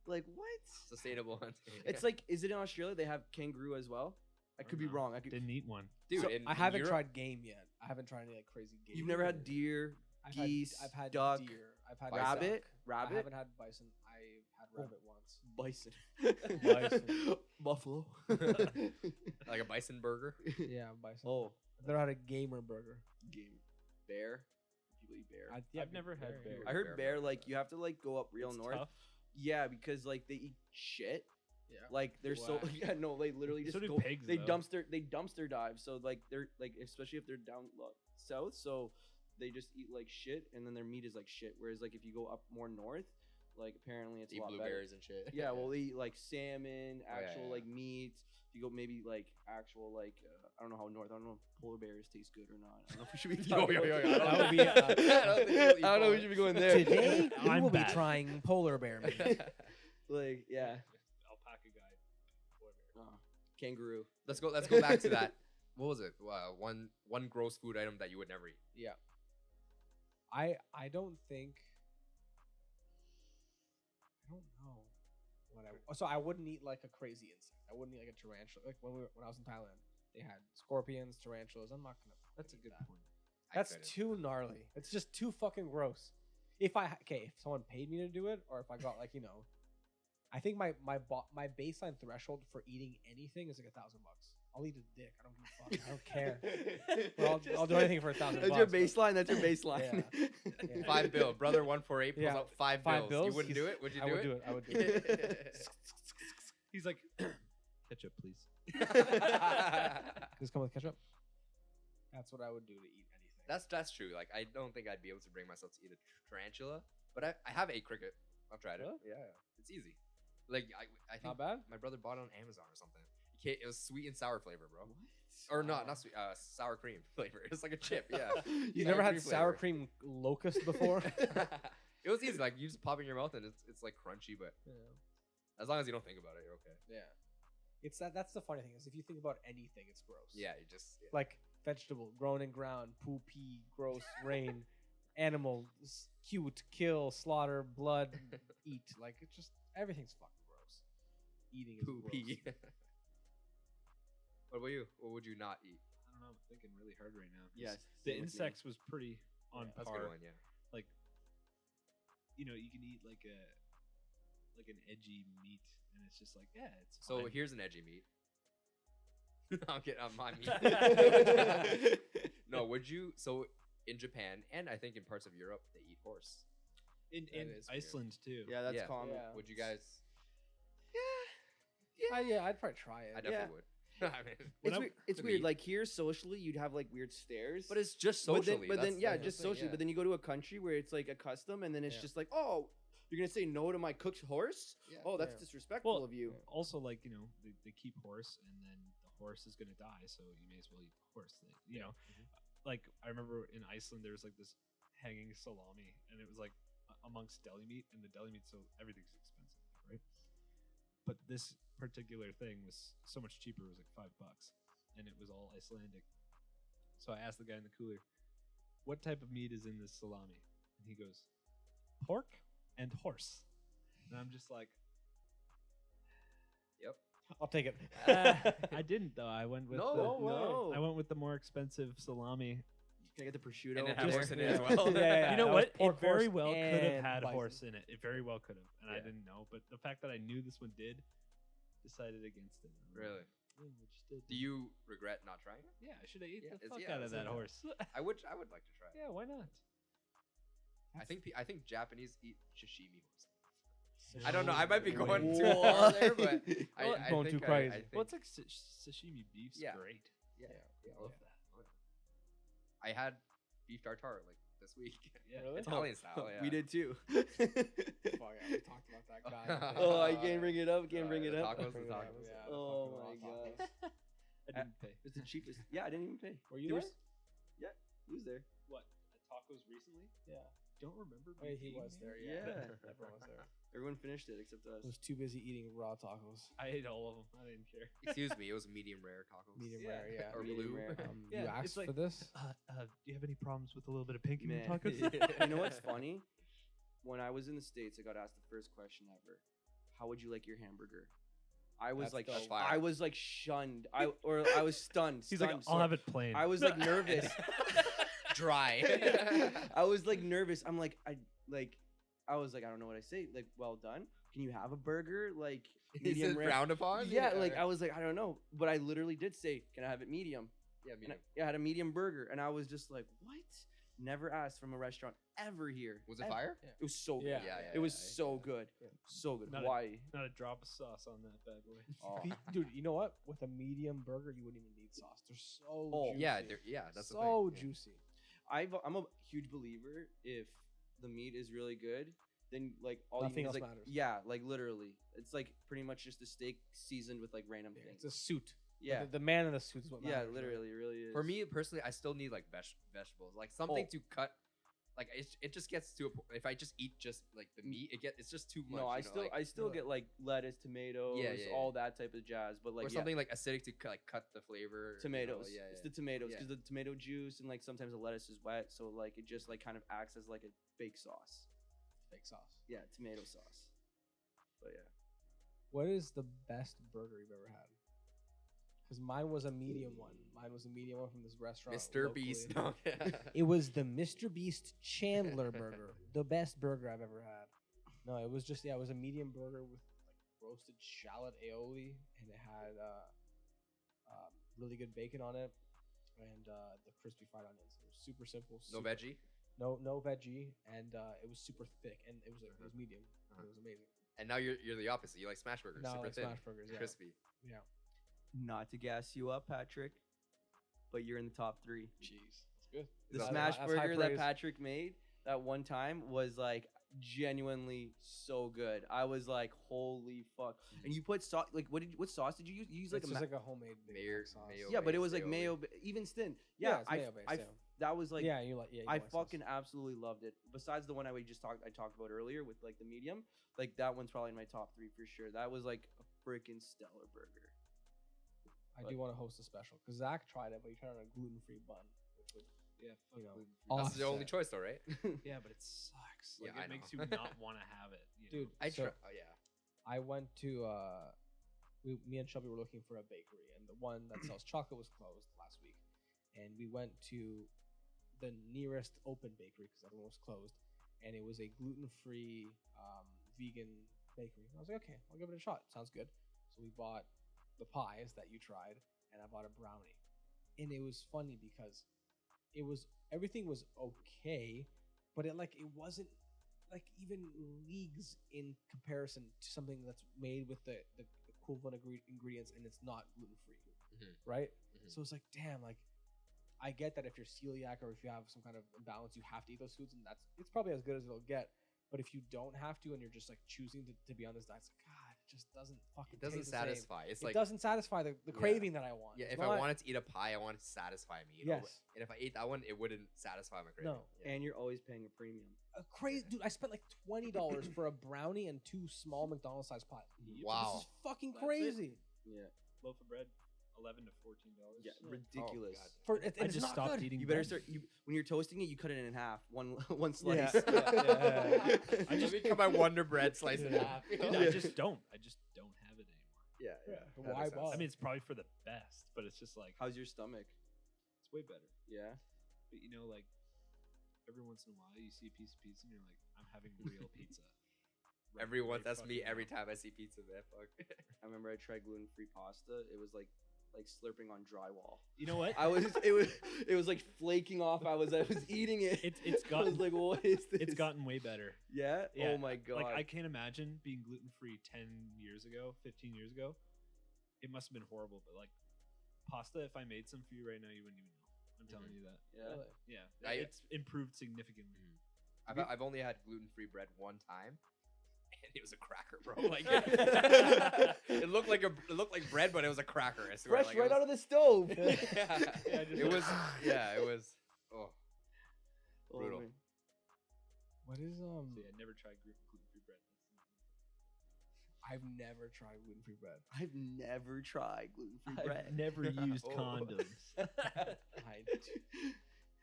Like what? Sustainable hunting. It's like, is it in Australia? They have kangaroo as well. I could be don't know. wrong. I could. Didn't eat one. dude. So in I haven't Europe- tried game yet. I haven't tried any like crazy game. You've never had deer, I've geese, I've had duck, deer. I've had rabbit, duck. I rabbit, haven't had bison. I had rabbit once. bison, Bison. buffalo. like a bison burger. Yeah, bison. Oh, I've never had a gamer burger. game, bear. People eat bear. I've never had bear. I heard bear, bear like you have to like go up real It's north. tough. Yeah, because like they eat shit Yeah. Like they're so Whack. yeah no they literally just So do go pigs, they though. dumpster dive, so like they're like, especially if they're down south, so they just eat like shit, and then their meat is like shit. Whereas like if you go up more north, like apparently it's a Eat lot better. blueberries and shit. Yeah, well, they eat like salmon, Oh, yeah, actual yeah. like meat. If you go maybe like actual like I don't know how north. I don't know if polar bears taste good or not. I don't know if we should be Yo, talking yo, yo, about yo, That would be, I don't think you'll eat I don't know. We polar. should be going there Today we I'm will be bad. trying polar bear meat. like yeah, Alpaca guy. Whatever. kangaroo. Let's go back to that. What was it? One gross food item that you would never eat. Yeah. I don't think. I don't know what I. So I wouldn't eat like a crazy insect. I wouldn't eat like a tarantula. Like when I was in Thailand, they had scorpions, tarantulas. I'm not gonna. That's a eat good that. point. That's couldn't. too gnarly. It's just too fucking gross. If someone paid me to do it, or if I got like I think my baseline threshold for eating anything is like $1,000. I'll eat a dick. I don't give a fuck. I don't care. Well, I'll do anything for $1,000. That's your but- baseline. That's your baseline. Yeah. $5 bill. Brother 148 pulls Yeah. out $5 $5 bills. You wouldn't do it? Would you I do would it? do it. I would do it. He's like, ketchup, please. Does it come with ketchup? That's what I would do to eat anything. That's true. Like I don't think I'd be able to bring myself to eat a tarantula, but I have ate cricket. I've tried it. Really? Yeah, it's easy. Like I think Not bad. my brother bought it on Amazon or something. It was sweet and sour flavor, bro. Or not sweet, sour cream flavor. It's like a chip. Yeah. You Sour never had cream sour flavor. cream locust before? It was easy. Like you just pop it in your mouth and it's like crunchy, but as long as you don't think about it, you're okay. Yeah. It's that's the funny thing is if you think about anything, it's gross. Yeah, you just Like vegetable, grown in ground, poo pee, gross, rain, animal, cute, kill, slaughter, blood, eat. Like it's just everything's fucking gross. Eating is poo gross. pee. What about you? What would you not eat? I don't know. I'm thinking really hard right now. 'cause Yes, The same with me. insects was pretty on That's a par. good one, yeah. Like, you can eat like an edgy meat, and it's just like, yeah, it's So fine. here's an edgy meat. I'm getting on my meat. No, would you? So in Japan and I think in parts of Europe, they eat horse. in That is weird. Iceland too. Yeah, that's Yeah. common. Yeah. Would you guys? Yeah, I'd probably try it. I definitely would. I mean, When I- It's could weird. be. Like here, socially, you'd have like weird stares. but it's just But then- socially. But then, that's yeah, the just thing, socially. yeah. But then you go to a country where it's like a custom, and then it's Yeah. just like, oh, you're gonna say no to my cooked horse? Yeah. Oh, that's Yeah. disrespectful Well, of you. Also, like they keep horse, and then the horse is gonna die, so you may as well eat the horse. Like I remember in Iceland, there was like this hanging salami, and it was like amongst deli meat, and the deli meat, so everything's expensive, right? But this particular thing was so much cheaper. It was like $5, and it was all Icelandic. So I asked the guy in the cooler, "What type of meat is in this salami?" And he goes, "Pork and horse." And I'm just like, I'll take it. I didn't though. I went with No the, way. I went with the more expensive salami. Can I get the prosciutto? And it over has there? horse in it as well. Yeah, You know that was what? It pork, very horse, well could have and had bison. horse in it. It very well could have, and I Yeah. didn't know. But the fact that I knew this one did, decided against it. I'm like, Really? "Yeah, we just did Do you regret not trying it? Yeah, I should have ate Yeah, the it's- fuck yeah, out of it's that like- horse. I would like to try it. Yeah, why not? I think Japanese eat sashimi horse. I don't know. I might be going too What? far there, but I Going think too crazy. I think, Well, it's like sashimi beef's Yeah. great. yeah, I love that. I had beef tartare like this week. Yeah. Really? Italian style. Yeah. We did too. Fuck yeah, we talked about that guy. Oh, I can't bring it up. Can't bring it the up. tacos, Bring the it up, tacos. yeah, the Oh fucking my raw god. tacos. I didn't pay. It's the cheapest. Yeah, I didn't even pay. Were you There there? was- Yeah, he was there. What? At tacos recently? Yeah. Don't remember. Oh, yeah, he being was here. there. Yeah. Yeah. Everyone was there. Everyone finished it except us. I was too busy eating raw tacos. I ate all of them. I didn't care. Excuse me, it was medium rare tacos. Medium Yeah. rare, yeah. Or Medium blue. rare. Yeah, You it's asked like- for this? Do you have any problems with a little bit of pink in your Man. tacos? You know what's funny? When I was in the States, I got asked the first question ever. How would you like your hamburger? I was That's like, dope. fire. I was like shunned. I was stunned. He's like, stunned, I'll sorry. have it plain. I was like nervous. Dry. I was like nervous. I'm like, I was like, I don't know what I say. Like, well done. Can you have a burger? Like, Is medium it rare? frowned upon? Yeah, like I was like, I don't know, but I literally did say, "Can I have it medium?" yeah, And medium. I had a medium burger, and I was just like, "What?" Never asked from a restaurant ever here. Was it Ever. fire? It was so good. Yeah. It was so good. Yeah. So good. Not a- Hawaii. Not a drop of sauce on that bad boy. Oh. Dude, you know what? With a medium burger, you wouldn't even need sauce. They're so Oh, juicy. Yeah, that's the thing. so Yeah. juicy. I'm a huge believer if the meat is really good, then like all Nothing you else need is like matters. yeah, like literally, it's like pretty much just a steak seasoned with like random Yeah, things. it's a suit. Yeah, The man in the suit is what yeah, matters. right? literally, it really is. For me personally, I still need like vegetables, like something Oh. to cut. Like it just gets to a point. If I just eat just like the meat, it's just too much. no, you know, like, I still get like lettuce, tomatoes, yeah. all that type of jazz. But like or something like acidic to cut the flavor. you know, tomatoes. yeah, It's the tomatoes Yeah. because the tomato juice and like sometimes the lettuce is wet, so like it just like kind of acts as like a fake sauce. Fake sauce. Yeah, tomato sauce. But yeah. What is the best burger you've ever had? Because mine was a medium one. Mine was a medium one from this restaurant. Mr. locally. Beast. No, It was the Mr. Beast Chandler burger, the best burger I've ever had. No, it was just it was a medium burger with like roasted shallot aioli, and it had really good bacon on it, and the crispy fried onions. It was super simple. no super- veggie. no veggie, and it was super thick, and it was medium. Uh-huh. It was amazing. And now you're the opposite. You like smash burgers, Now I super like thin, smash burgers, yeah. crispy. Yeah. Not to gas you up, Patrick, but you're in the top 3. Jeez, that's good. The That's smash that's high burger that praise. Patrick made that one time was like genuinely so good. I was like, holy fuck! And you put sauce. Like, what sauce did you use? You used like It's a just like a homemade Mayo- sauce. mayo. yeah, but it was like aioli. mayo, even thin. Yeah, Yeah, it's mayo-based, yeah. that was like yeah, you like yeah. You I like sauce. fucking absolutely loved it. Besides the one I talked about earlier with like the medium, like that one's probably in my top 3 for sure. That was like a freaking stellar burger. I do want to host a special because Zach tried it, but he tried it on a gluten-free bun, which would Yeah, you know, That's the only offset. choice, though, right? Yeah, but it sucks. Yeah, Like, I it makes know. you not want to have it. You know? Dude. I So- try. Oh yeah. I went to me and Shelby were looking for a bakery, and the one that sells chocolate was closed last week, and we went to the nearest open bakery because everyone was closed, and it was a gluten-free vegan bakery. And I was like, okay, I'll give it a shot. Sounds good. So we bought the pies that you tried, and I bought a brownie, and it was funny because everything was okay, but it wasn't like even leagues in comparison to something that's made with the equivalent ingredients and it's not gluten free, Mhm. right? Mhm. So it's like, damn, like I get that if you're celiac or if you have some kind of imbalance, you have to eat those foods, and it's probably as good as it'll get. But if you don't have to and you're just like choosing to be on this diet, it's like, God, it just doesn't fucking. It doesn't taste the same. satisfy. It's It like doesn't satisfy the craving that I want. yeah. It's If I not- wanted to eat a pie, I want it to satisfy me. You know? Yes. And if I ate that one, it wouldn't satisfy my craving. No. Yeah. And you're always paying a premium. a crazy dude, I spent like $20 for a brownie and 2 small McDonald's sized pies. Wow. This is fucking That's it. crazy. Yeah, Loaf of bread, $11 to $14. yeah, Yeah. ridiculous. God. For it, I it's just not stopped good. eating. You better bread. start. When you're toasting it, you cut it in half. One slice. Yeah. I just become my Wonder Bread slice in Yeah. half. Dude, Yeah. I just don't have it anymore. yeah, Yeah. That Why makes sense. bother? I mean, it's probably for the best, but it's just like How's your stomach? it's way better. Yeah. But you know, like every once in a while, you see a piece of pizza and you're like, I'm having real pizza. Right That's me fucking every now. time I see pizza, man. Fuck. I remember I tried gluten-free pasta. It was like slurping on drywall. You know what? It was like flaking off. I was eating it. It's I was gotten like, what is this? it's gotten way better. Yeah? Yeah, Oh my god. Like I can't imagine being gluten free 10 years ago, 15 years ago. It must have been horrible, but like pasta, if I made some for you right now, you wouldn't even know. I'm telling you that. yeah. Really? Yeah, it's improved signitigantly. I've only had gluten-free bread one time, and it was a cracker, bro. Like it looked like bread, but it was a cracker. I swear. Fresh like, it right was- out of the stove. yeah, just it was. Yeah, it was. Oh, Oh, Brutal. man. What is So yeah, never tried gluten free bread. I've never tried gluten free bread. I've never tried gluten-free I've bread. never used Oh. condoms.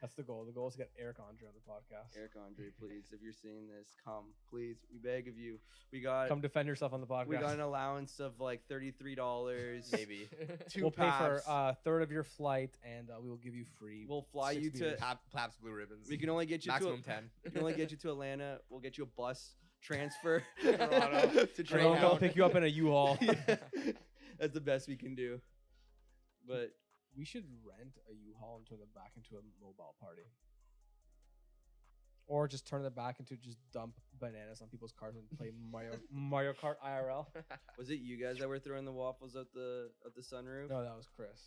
That's the goal. The goal is to get Eric Andre on the podcast. Eric Andre, please, if you're seeing this, come, please. We beg of you. We got Come defend yourself on the podcast. we got an allowance of like $33. maybe. 2 we'll pay for paps. a third of your flight, and we will give you free. We'll fly 6 you to. meters. Plaps blue ribbons. We can only get you maximum to. 10. We can only get you to Atlanta. We'll get you a bus transfer Toronto. to And they'll Toronto. pick you up in a U-Haul. Yeah. That's the best we can do. But We should rent a U-Haul and turn it back into a mobile party. Or just turn it back into just dump bananas on people's cars and play Mario Kart IRL. Was it you guys that were throwing the waffles out the sunroof? No, that was Chris.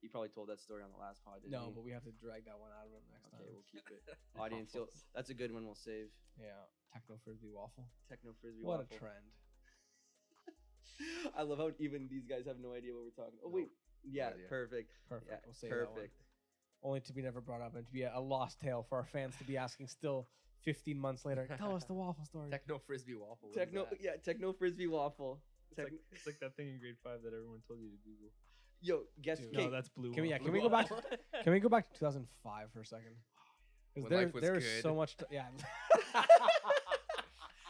He probably told that story on the last pod, didn't No, he? but we have to drag that one out of him next time. Okay, we'll keep it. Audience, that's a good one. We'll save. Yeah, techno frisbee waffle. Techno frisbee What waffle. a trend. I love how even these guys have no idea what we're talking. Oh wait, yeah, idea. perfect. Perfect. Yeah, We'll save that one. perfect. Only to be never brought up and to be a lost tale for our fans to be asking still 15 months later. Tell us the waffle story. Techno frisbee waffle. what is that? Techno frisbee waffle. It's like that thing in grade 5 that everyone told you to Google. Yo, guess. Dude. Okay, No, that's blue. Can we, yeah, waffle. can we go back? Can we go back to 2005 for a second? When Because life was there's good. so much. Yeah.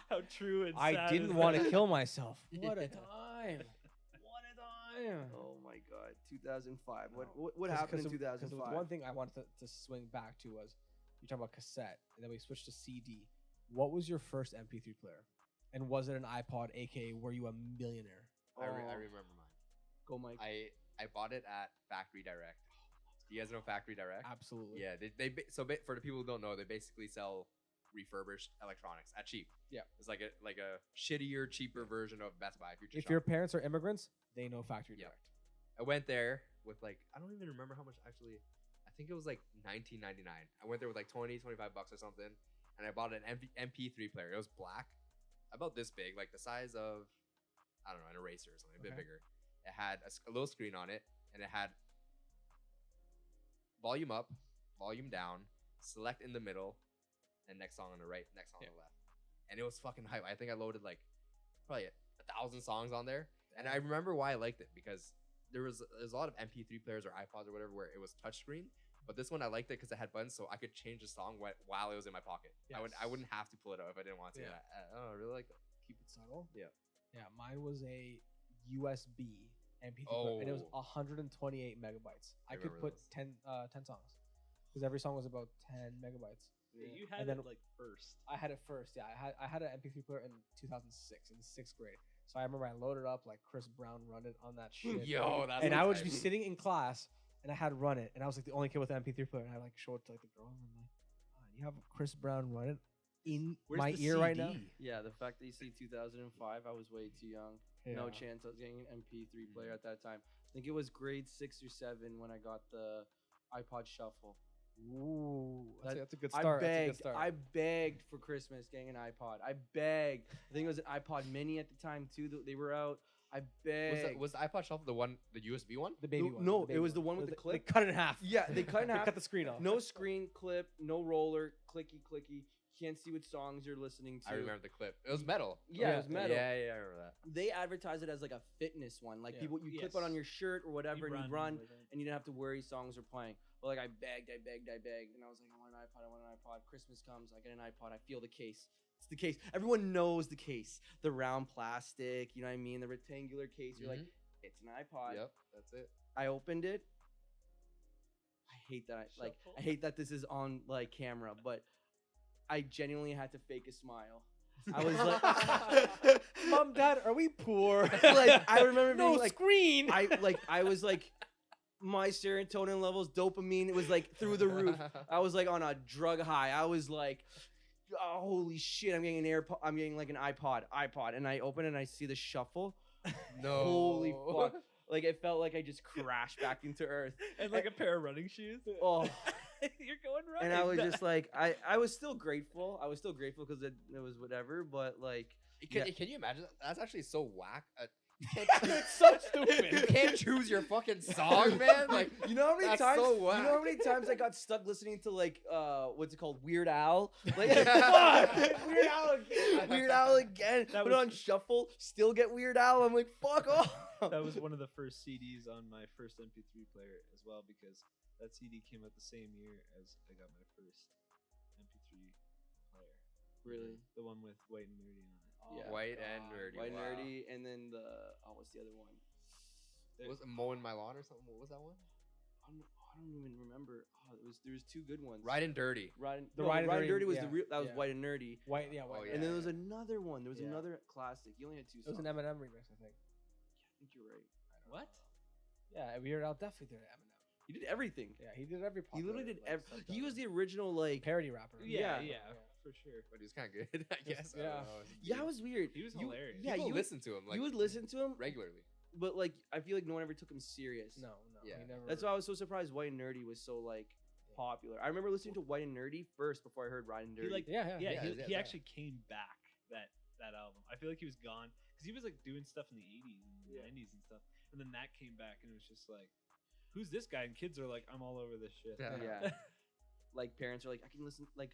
How true and I sad didn't is want to that? kill myself. What a Yeah. time. What a time. Oh my God, 2005. What No. what happened in 'Cause 2005? one thing I wanted to swing back to was you talking about cassette, and then we switched to CD. What was your first MP3 player? And was it an iPod, aka were you a millionaire? I Oh, remember mine. Go, Mike. I bought it at Factory Direct. Do you guys know Factory Direct? Absolutely. Yeah, for the people who don't know, they basically sell refurbished electronics at cheap. Yeah. It's like a shittier, cheaper version of Best Buy. If your parents are immigrants, they know Factory Yeah. Direct. I went there with like, I don't even remember how much actually. I think it was like $19.99. I went there with like 20, 25 bucks or something, and I bought an MP3 player. It was black, about this big, like the size of, I don't know, an eraser or something, a bit Okay. bigger. It had a little screen on it, and it had volume up, volume down, select in the middle, and next song on the right, next song on the left. And it was fucking hype. I think I loaded like probably 1,000 songs on there. And I remember why I liked it, because there's a lot of MP3 players or iPods or whatever where it was touchscreen. But this one I liked it because it had buttons, so I could change the song while it was in my pocket. I Yes. wouldn't have to pull it out if I didn't want to. Yeah. I don't know, I really like that. Keep it subtle. Yeah. Yeah, mine was a USB MP3 player, and it was Oh. 128 megabytes. I could remember put those. 10 songs because every song was about 10 megabytes. Yeah, you And had then- it like first. I had it first. Yeah, I had an MP3 player in 2006 in 6th grade. So I remember I loaded up like Chris Brown Run It on that shit. Yo, that's and I would just be hype. sitting in class and I had Run It, and I was like the only kid with an MP3 player, and I like show it to like the girls, and I'm like, "Oh, you have Chris Brown Run It in Where's my the ear right now." CD? Yeah, the fact that you see 2005, I was way too young. No Yeah. chance I was getting an MP3 player at that time. I think it was grade 6 or 7 when I got the iPod Shuffle. Ooh, That- that's a good start. I begged for Christmas getting an iPod. I begged. I think it was an iPod Mini at the time too. They were out. I begged. Was the iPod Shuffle the USB one? the baby No, one. no, the baby it was the one with They- the clip. They cut it in half. Yeah, they cut in They half. cut the screen off. No screen clip, no roller, clicky. Can't see what songs you're listening to. I remember the clip. It was metal. Yeah, it was metal. Yeah, I remember that. They advertised it as like a fitness one, like Yeah. people you clip it on your shirt or whatever, and you run, with it. and you didn't have to worry songs are playing. But like I begged, and I was like, I want an iPod. Christmas comes, I get an iPod. I feel the case. It's the case. Everyone knows the case. The round plastic, you know what I mean? The rectangular case. You're like, Mhm. it's an iPod. Yep, that's it. I opened it. I hate that. I hate that this is on like camera, but I genuinely had to fake a smile. I was like, Mom, Dad, are we poor? like I remember being no like, screen. I was like, my serotonin levels, dopamine, it was like through the roof. I was like on a drug high. I was like, oh, holy shit, I'm getting an AirPod. I'm getting like an iPod, and I open it and I see the shuffle. No. Holy fuck! Like it felt like I just crashed back into earth. And like a pair of running shoes. Oh, You're going right. and I was just like, I was still grateful. I was still grateful because it was whatever. But like, Can you imagine? That's actually so whack. It's so stupid. You can't choose your fucking song, man. Like, you know how many that's times? so You know whack. how many times I got stuck listening to like what's it called, Weird Al? Like, Yeah. fuck, Weird Al again. Weird Al again. That Put it was- on shuffle. Still get Weird Al. I'm like, fuck off. That was one of the first CDs on my first MP3 player as well, because that CD came out the same year as I got my first MP3 player. Really? The one with White and Nerdy on it. Yeah. White and nerdy. White wow. Nerdy, and then what's the other one? Was it Mowing My Lawn or something? What was that one? I don't even remember. Oh, there was two good ones. Ride and Dirty. The Ride and Ride and Dirty, Dirty was yeah, the real. That was yeah. White and Nerdy. White, yeah, white. Oh, And then there yeah. was another one. There was Yeah. another classic. You only had two It was songs. an Eminem remix, I think. I think you're right. What? Yeah, Weird Al definitely did an Eminem. He did everything. Yeah, he did every. He literally did popular, every. like, He was the original like. parody rapper. Yeah. For sure. But he was kind of good, I guess. I yeah. don't know. Yeah, it was weird. He was You- hilarious. Yeah, People you listen to him like you would listen to him, regularly. but like I feel like no one ever took him serious. No, Yeah. he never. That's why I was so surprised White and Nerdy was so like popular. I remember listening to White and Nerdy first before I heard Ryan and Dirty. He like Yeah, yeah, yeah, he yeah. actually came back that album. I feel like he was gone because he was like doing stuff in the 80s and the 90s and stuff, and then that came back and it was just like, who's this guy? And kids are like, I'm all over this shit. Yeah. yeah. Like parents are like, I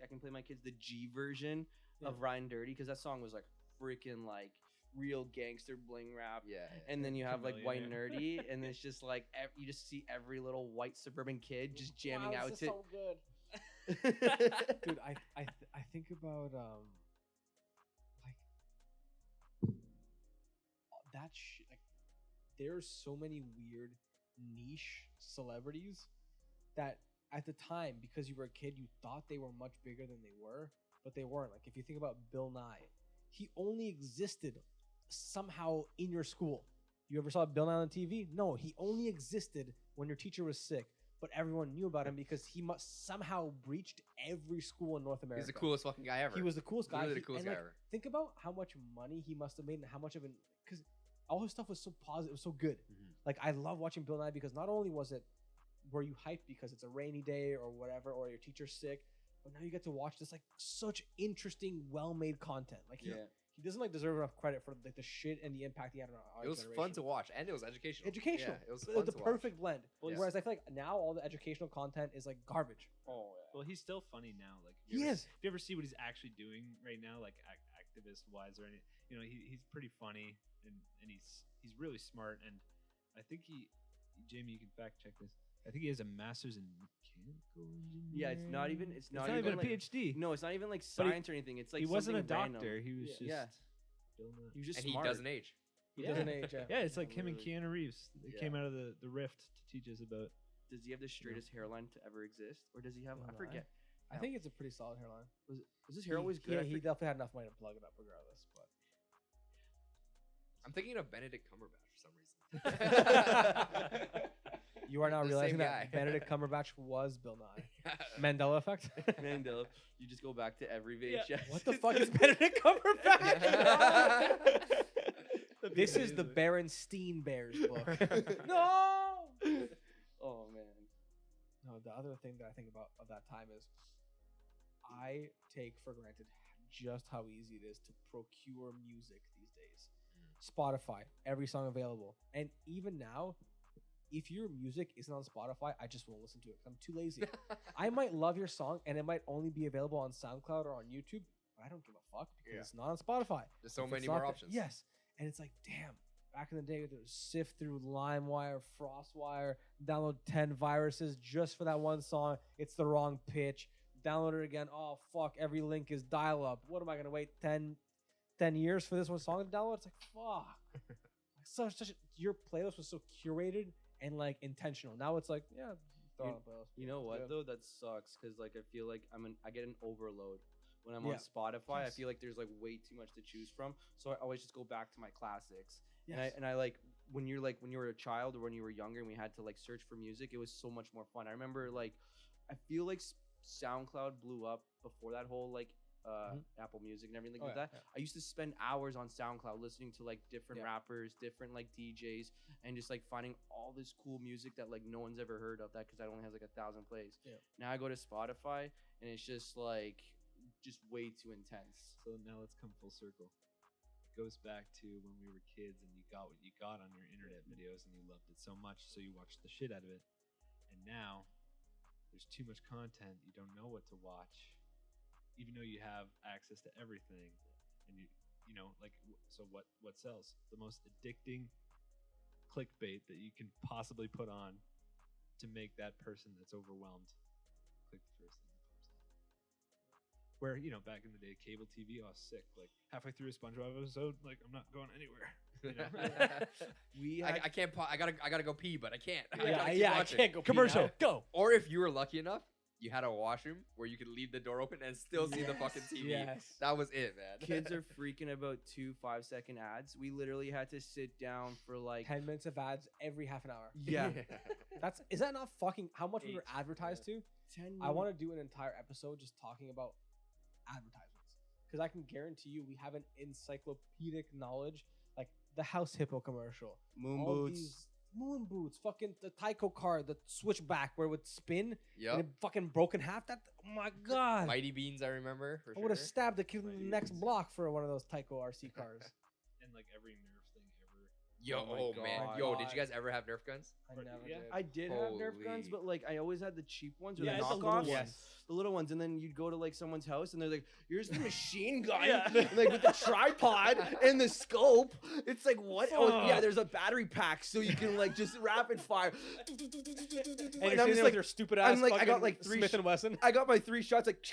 can play my kids the G version Yeah. of Ryan Dirty because that song was like freaking like real gangster bling rap. Yeah. And then you have like White and Chameleon, Nerdy, and it's just like you just see every little white suburban kid just jamming wow, out this to. is so good. Dude, I think about like that shit. Like, there's so many weird niche celebrities that at the time, because you were a kid, you thought they were much bigger than they were, but they weren't. Like, if you think about Bill Nye, he only existed somehow in your school. You ever saw Bill Nye on TV? No, he only existed when your teacher was sick. But everyone knew about him because he must somehow breached every school in North America. He's the coolest fucking guy ever. He was the coolest guy. Literally the coolest and, guy like, ever. Think about how much money he must have made and how much of it, because all his stuff was so positive, it was so good. Mhm. Like, I love watching Bill Nye because not only were you hyped because it's a rainy day or whatever, or your teacher's sick, but now you get to watch this like such interesting, well-made content. Like he doesn't like deserve enough credit for like the shit and the impact he had on our It was fun to watch, and it was educational. Educational. Yeah, it was It fun the to watch. perfect blend. Yes. Whereas I feel like now all the educational content is like garbage. Oh Well, he's still funny now. Like He is. If you ever see what he's actually doing right now, like activist wise or any, he's pretty funny and he's really smart. And I think Jamie, you can fact check this. I think he has a master's in mechanical engineering. Yeah, it's not even a like, PhD. No, it's not even like But he- science or anything. It's like he wasn't a something random. doctor. He was just Yeah. Bill Nye. He was just And smart. he doesn't age. He Yeah. doesn't age. Yeah, it's like Yeah, him and literally. Keanu Reeves. They Yeah. came out of the rift to teach us about. Does he have the straightest hairline to ever exist, or does he have? I Bill Nye? forget. I think it's a pretty solid hairline. Was his hair always good? Yeah, I he forget- definitely had enough money to plug it up regardless. But I'm thinking of Benedict Cumberbatch for some reason. you are now The realizing same that guy. Benedict Cumberbatch was Bill Nye. Mandela effect. Mandela. You just go back to every VHS. What the fuck is Benedict Cumberbatch? This is the Amazing. Berenstein Bears book. No. Oh man. No, the other thing that I think about of that time is I take for granted just how easy it is to procure music these days. Spotify, every song available. And even now, if your music isn't on Spotify, I just won't listen to it because I'm too lazy. I might love your song and it might only be available on SoundCloud or on YouTube, but I don't give a fuck because Yeah. it's not on Spotify. There's so If many it's not more there- options. Yes. And it's like, damn, back in the day, there was sift through LimeWire, FrostWire, download 10 viruses just for that one song. It's the wrong pitch. Download it again. Oh, fuck, every link is dial up. What am I going to wait 10 years for this one song to download? It's like, fuck. Your playlist was so curated and like intentional. Now it's like, yeah, throw it on a playlist. You know what Yeah. though? That sucks because like I feel like I get an overload when I'm on Yeah. Spotify. I Yes. feel like there's like way too much to choose from, so I always just go back to my classics. Yes. And I like when you were a child or when you were younger and we had to like search for music, it was so much more fun. I remember like I feel like SoundCloud blew up before that whole like Apple Music and everything Oh, like yeah, that. yeah. I used to spend hours on SoundCloud listening to like different Yeah. rappers, different like DJs, and just like finding all this cool music that like no one's ever heard of that because it only has like 1,000 plays. Yeah. Now I go to Spotify and it's just like just way too intense. So now let's come full circle. It goes back to when we were kids and you got what you got on your internet videos and you loved it so much, so you watched the shit out of it. And now there's too much content, you don't know what to watch, even though you have access to everything. And you know, like, so what sells? The most addicting clickbait that you can possibly put on to make that person that's overwhelmed click the first thing that pops up. Where, you know, back in the day, cable TV, oh, sick. Like, halfway through a SpongeBob episode, like, I'm not going anywhere. You know? I can't. I gotta go pee, but I can't. I Yeah, gotta keep yeah, I watching. can't go. Commercial. Go. Or if you were lucky enough you had a washroom where you could leave the door open and still see the fucking TV. Yes. That was it, man. Kids are freaking about 2 5-second ads. We literally had to sit down for like 10 minutes of ads every half an hour. yeah, Is that not fucking how much we were 8, advertised to? 10 I want to do an entire episode just talking about advertisements because I can guarantee you we have an encyclopedic knowledge, like the House Hippo commercial, moon all boots. these moon boots, fucking the Tyco car, the switchback where it would spin and Yep. it fucking broke in half. That oh my god, Mighty Beans, I remember. For I would have sure. stabbed the kid in Mighty the next Beans. block for one of those Tyco RC cars. And like every Nerf thing ever. Yo, Oh my man. God. Yo, did you guys ever have Nerf guns? I Or- never yeah. did. I did have Nerf guns, Holy. but like I always had the cheap ones or Yeah, the the little knockoffs. ones. Yes. The little ones, and then you'd go to like someone's house, and they're like, "Here's the machine gun, Yeah. like with the tripod and the scope." It's like, what? Oh yeah, Fuck. there's a battery pack, so you can like just rapid fire. And you're And I'm sitting just there with like, your stupid ass. I'm like, I got fucking like 3 Smith and Wesson. I got my 3 shots. Like,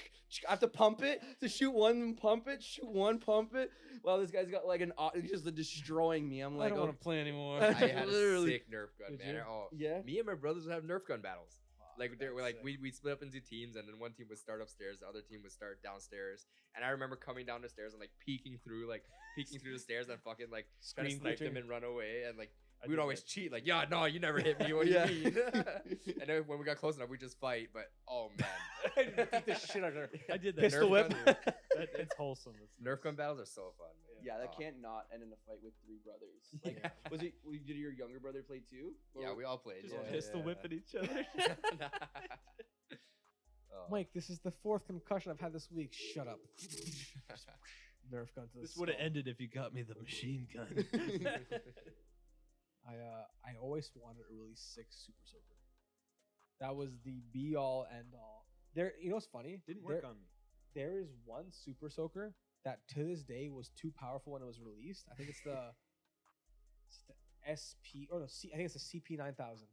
I have to pump it to shoot one, pump it, shoot one, pump it. Well, this guy's got like he's just destroying me. I'm I like, don't oh, want to play anymore. I I had a Literally. sick Nerf gun, Did man. you? Oh, yeah. me and my brothers would have Nerf gun battles. Like they were like that's sick. we'd split up into teams, and then one team would start upstairs, the other team would start downstairs. And I remember coming down the stairs and like peeking through the stairs and fucking like trying to Screen snipe them glitching. and run away. And like I we would did always that. cheat, like, yeah, no, you never hit me. What do Yeah. you mean? And then when we got close enough, we just fight. But oh man, Beat the shit out of her. I did that. Pistol Nerf whip. gun, It's wholesome. It's Nerf gun battles are so fun, man. Yeah, that Oh. can't not end in a fight with 3 brothers. Like, did your younger brother play too? Yeah, we all played. just yeah, pistol yeah. whipping each other. Oh. Mike, this is the 4th concussion I've had this week. Shut up. Nerf gun to the This would have skull. ended if you got me the machine gun. I always wanted a really sick super soaker. That was the be all end all. There, you know what's funny? Didn't work There- on me. There is one super soaker that to this day was too powerful when it was released. I think it's the SP or no, I think it's the CP9000.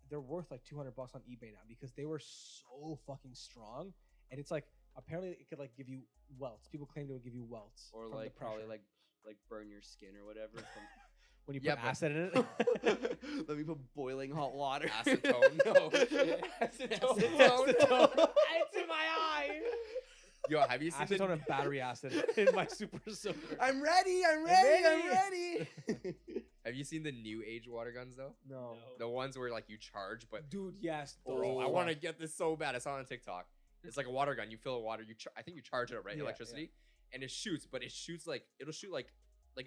They're worth like $200 on eBay now because they were so fucking strong, and it's like apparently it could like give you welts. People claim it would give you welts Or from the like probably pressure. like burn your skin or whatever. From when you Yeah, put but- acid in it. Let me put boiling hot water. Acetone? No. Acetone. Acetone. It's in my eye. Yo, have you seen Acetone and battery acid in my super soaker. I'm ready. I'm ready, ready. I'm I'm ready. Have you seen the new age water guns though? No. The ones where like you charge, but Dude, yes. bro, I those want to suck. get this so bad. I saw it on TikTok. It's like a water gun. You fill it with water. I think you charge it up, right? Yeah, Electricity, and it shoots. But it shoots like it'll shoot like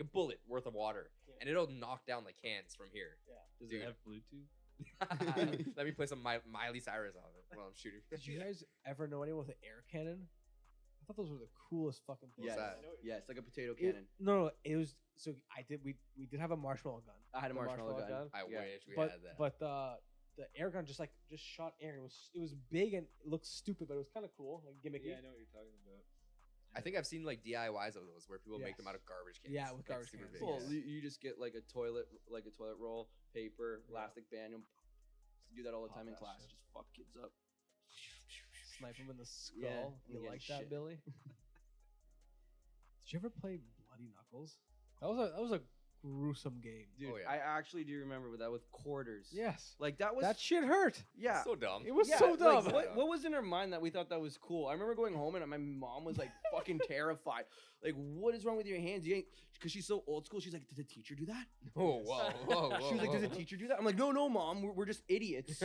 a bullet worth of water, and it'll knock down like cans from here. Does Dude. it have Bluetooth? Let me play some Miley Cyrus on it while I'm shooting. Did you guys ever know anyone with an air cannon? I thought those were the coolest fucking things. Yes. that? Yes, like a potato It- cannon. no, it was so I did. We did have a marshmallow gun. I had a the marshmallow gun. I Yeah. wish we but had that. but the air gun just shot air. It was big and it looked stupid, but it was kind of cool, like gimmicky. Yeah, I know what you're talking about. I think I've seen like DIYs of those where people make them Yes. out of garbage cans. Yeah, with like, garbage super cans. big, Well, yeah. you just get like a toilet roll, paper, Yeah. elastic band. And do that all the Pop time in that class. shit. Just fuck kids up. Snipe them in the skull. Yeah, You and get like that, shit. Billy? Did you ever play Bloody Knuckles? That was a gruesome game. Dude, Oh, yeah. I actually do remember that with quarters. Yes. Like that was That shit hurt. yeah. So dumb. It was Yeah, so like, dumb. what was in her mind that we thought that was cool? I remember going home and my mom was like fucking terrified. Like, what is wrong with your hands? You ain't because she's so old school. She's like, did the teacher do that? Oh, whoa, whoa, whoa. She was like, whoa. did the teacher do that? I'm like, no, mom, we're just idiots.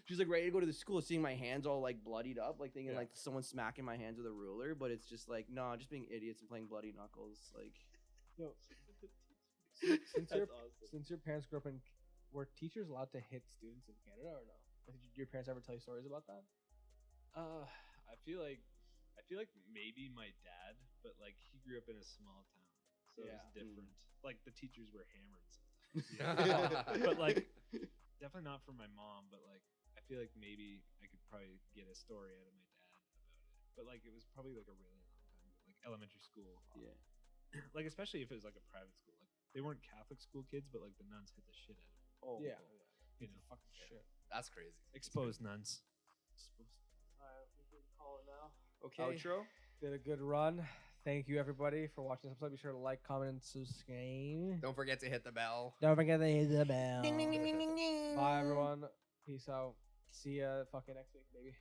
She's like ready to go to the school, seeing my hands all like bloodied up, like thinking Yeah. like someone smacking my hands with a ruler, but it's just like, no, just being idiots and playing bloody knuckles. Like, Yo, That's awesome. since your parents grew up in, were teachers allowed to hit students in Canada or no? Like, did your parents ever tell you stories about that? I feel like maybe my dad, but like he grew up in a small town, so Yeah. it's different. Like the teachers were hammered sometimes, but like definitely not from my mom. But like I feel like maybe I could probably get a story out of my dad about it. But like it was probably like a really long time ago, like elementary school. yeah. Like especially if it was like a private school, like they weren't Catholic school kids, but like the nuns hit the shit out of them. Oh Yeah. You know, Fucking shit. That's crazy. exposed nuns. Alright, we can call it now. Okay. Outro. Did a good run. Thank you everybody for watching this episode. Be sure to like, comment, and subscribe. Don't forget to hit the bell. Don't forget to hit the bell. Ding, ding, ding, ding, ding, ding. Bye everyone. Peace out. See ya fucking next week, baby.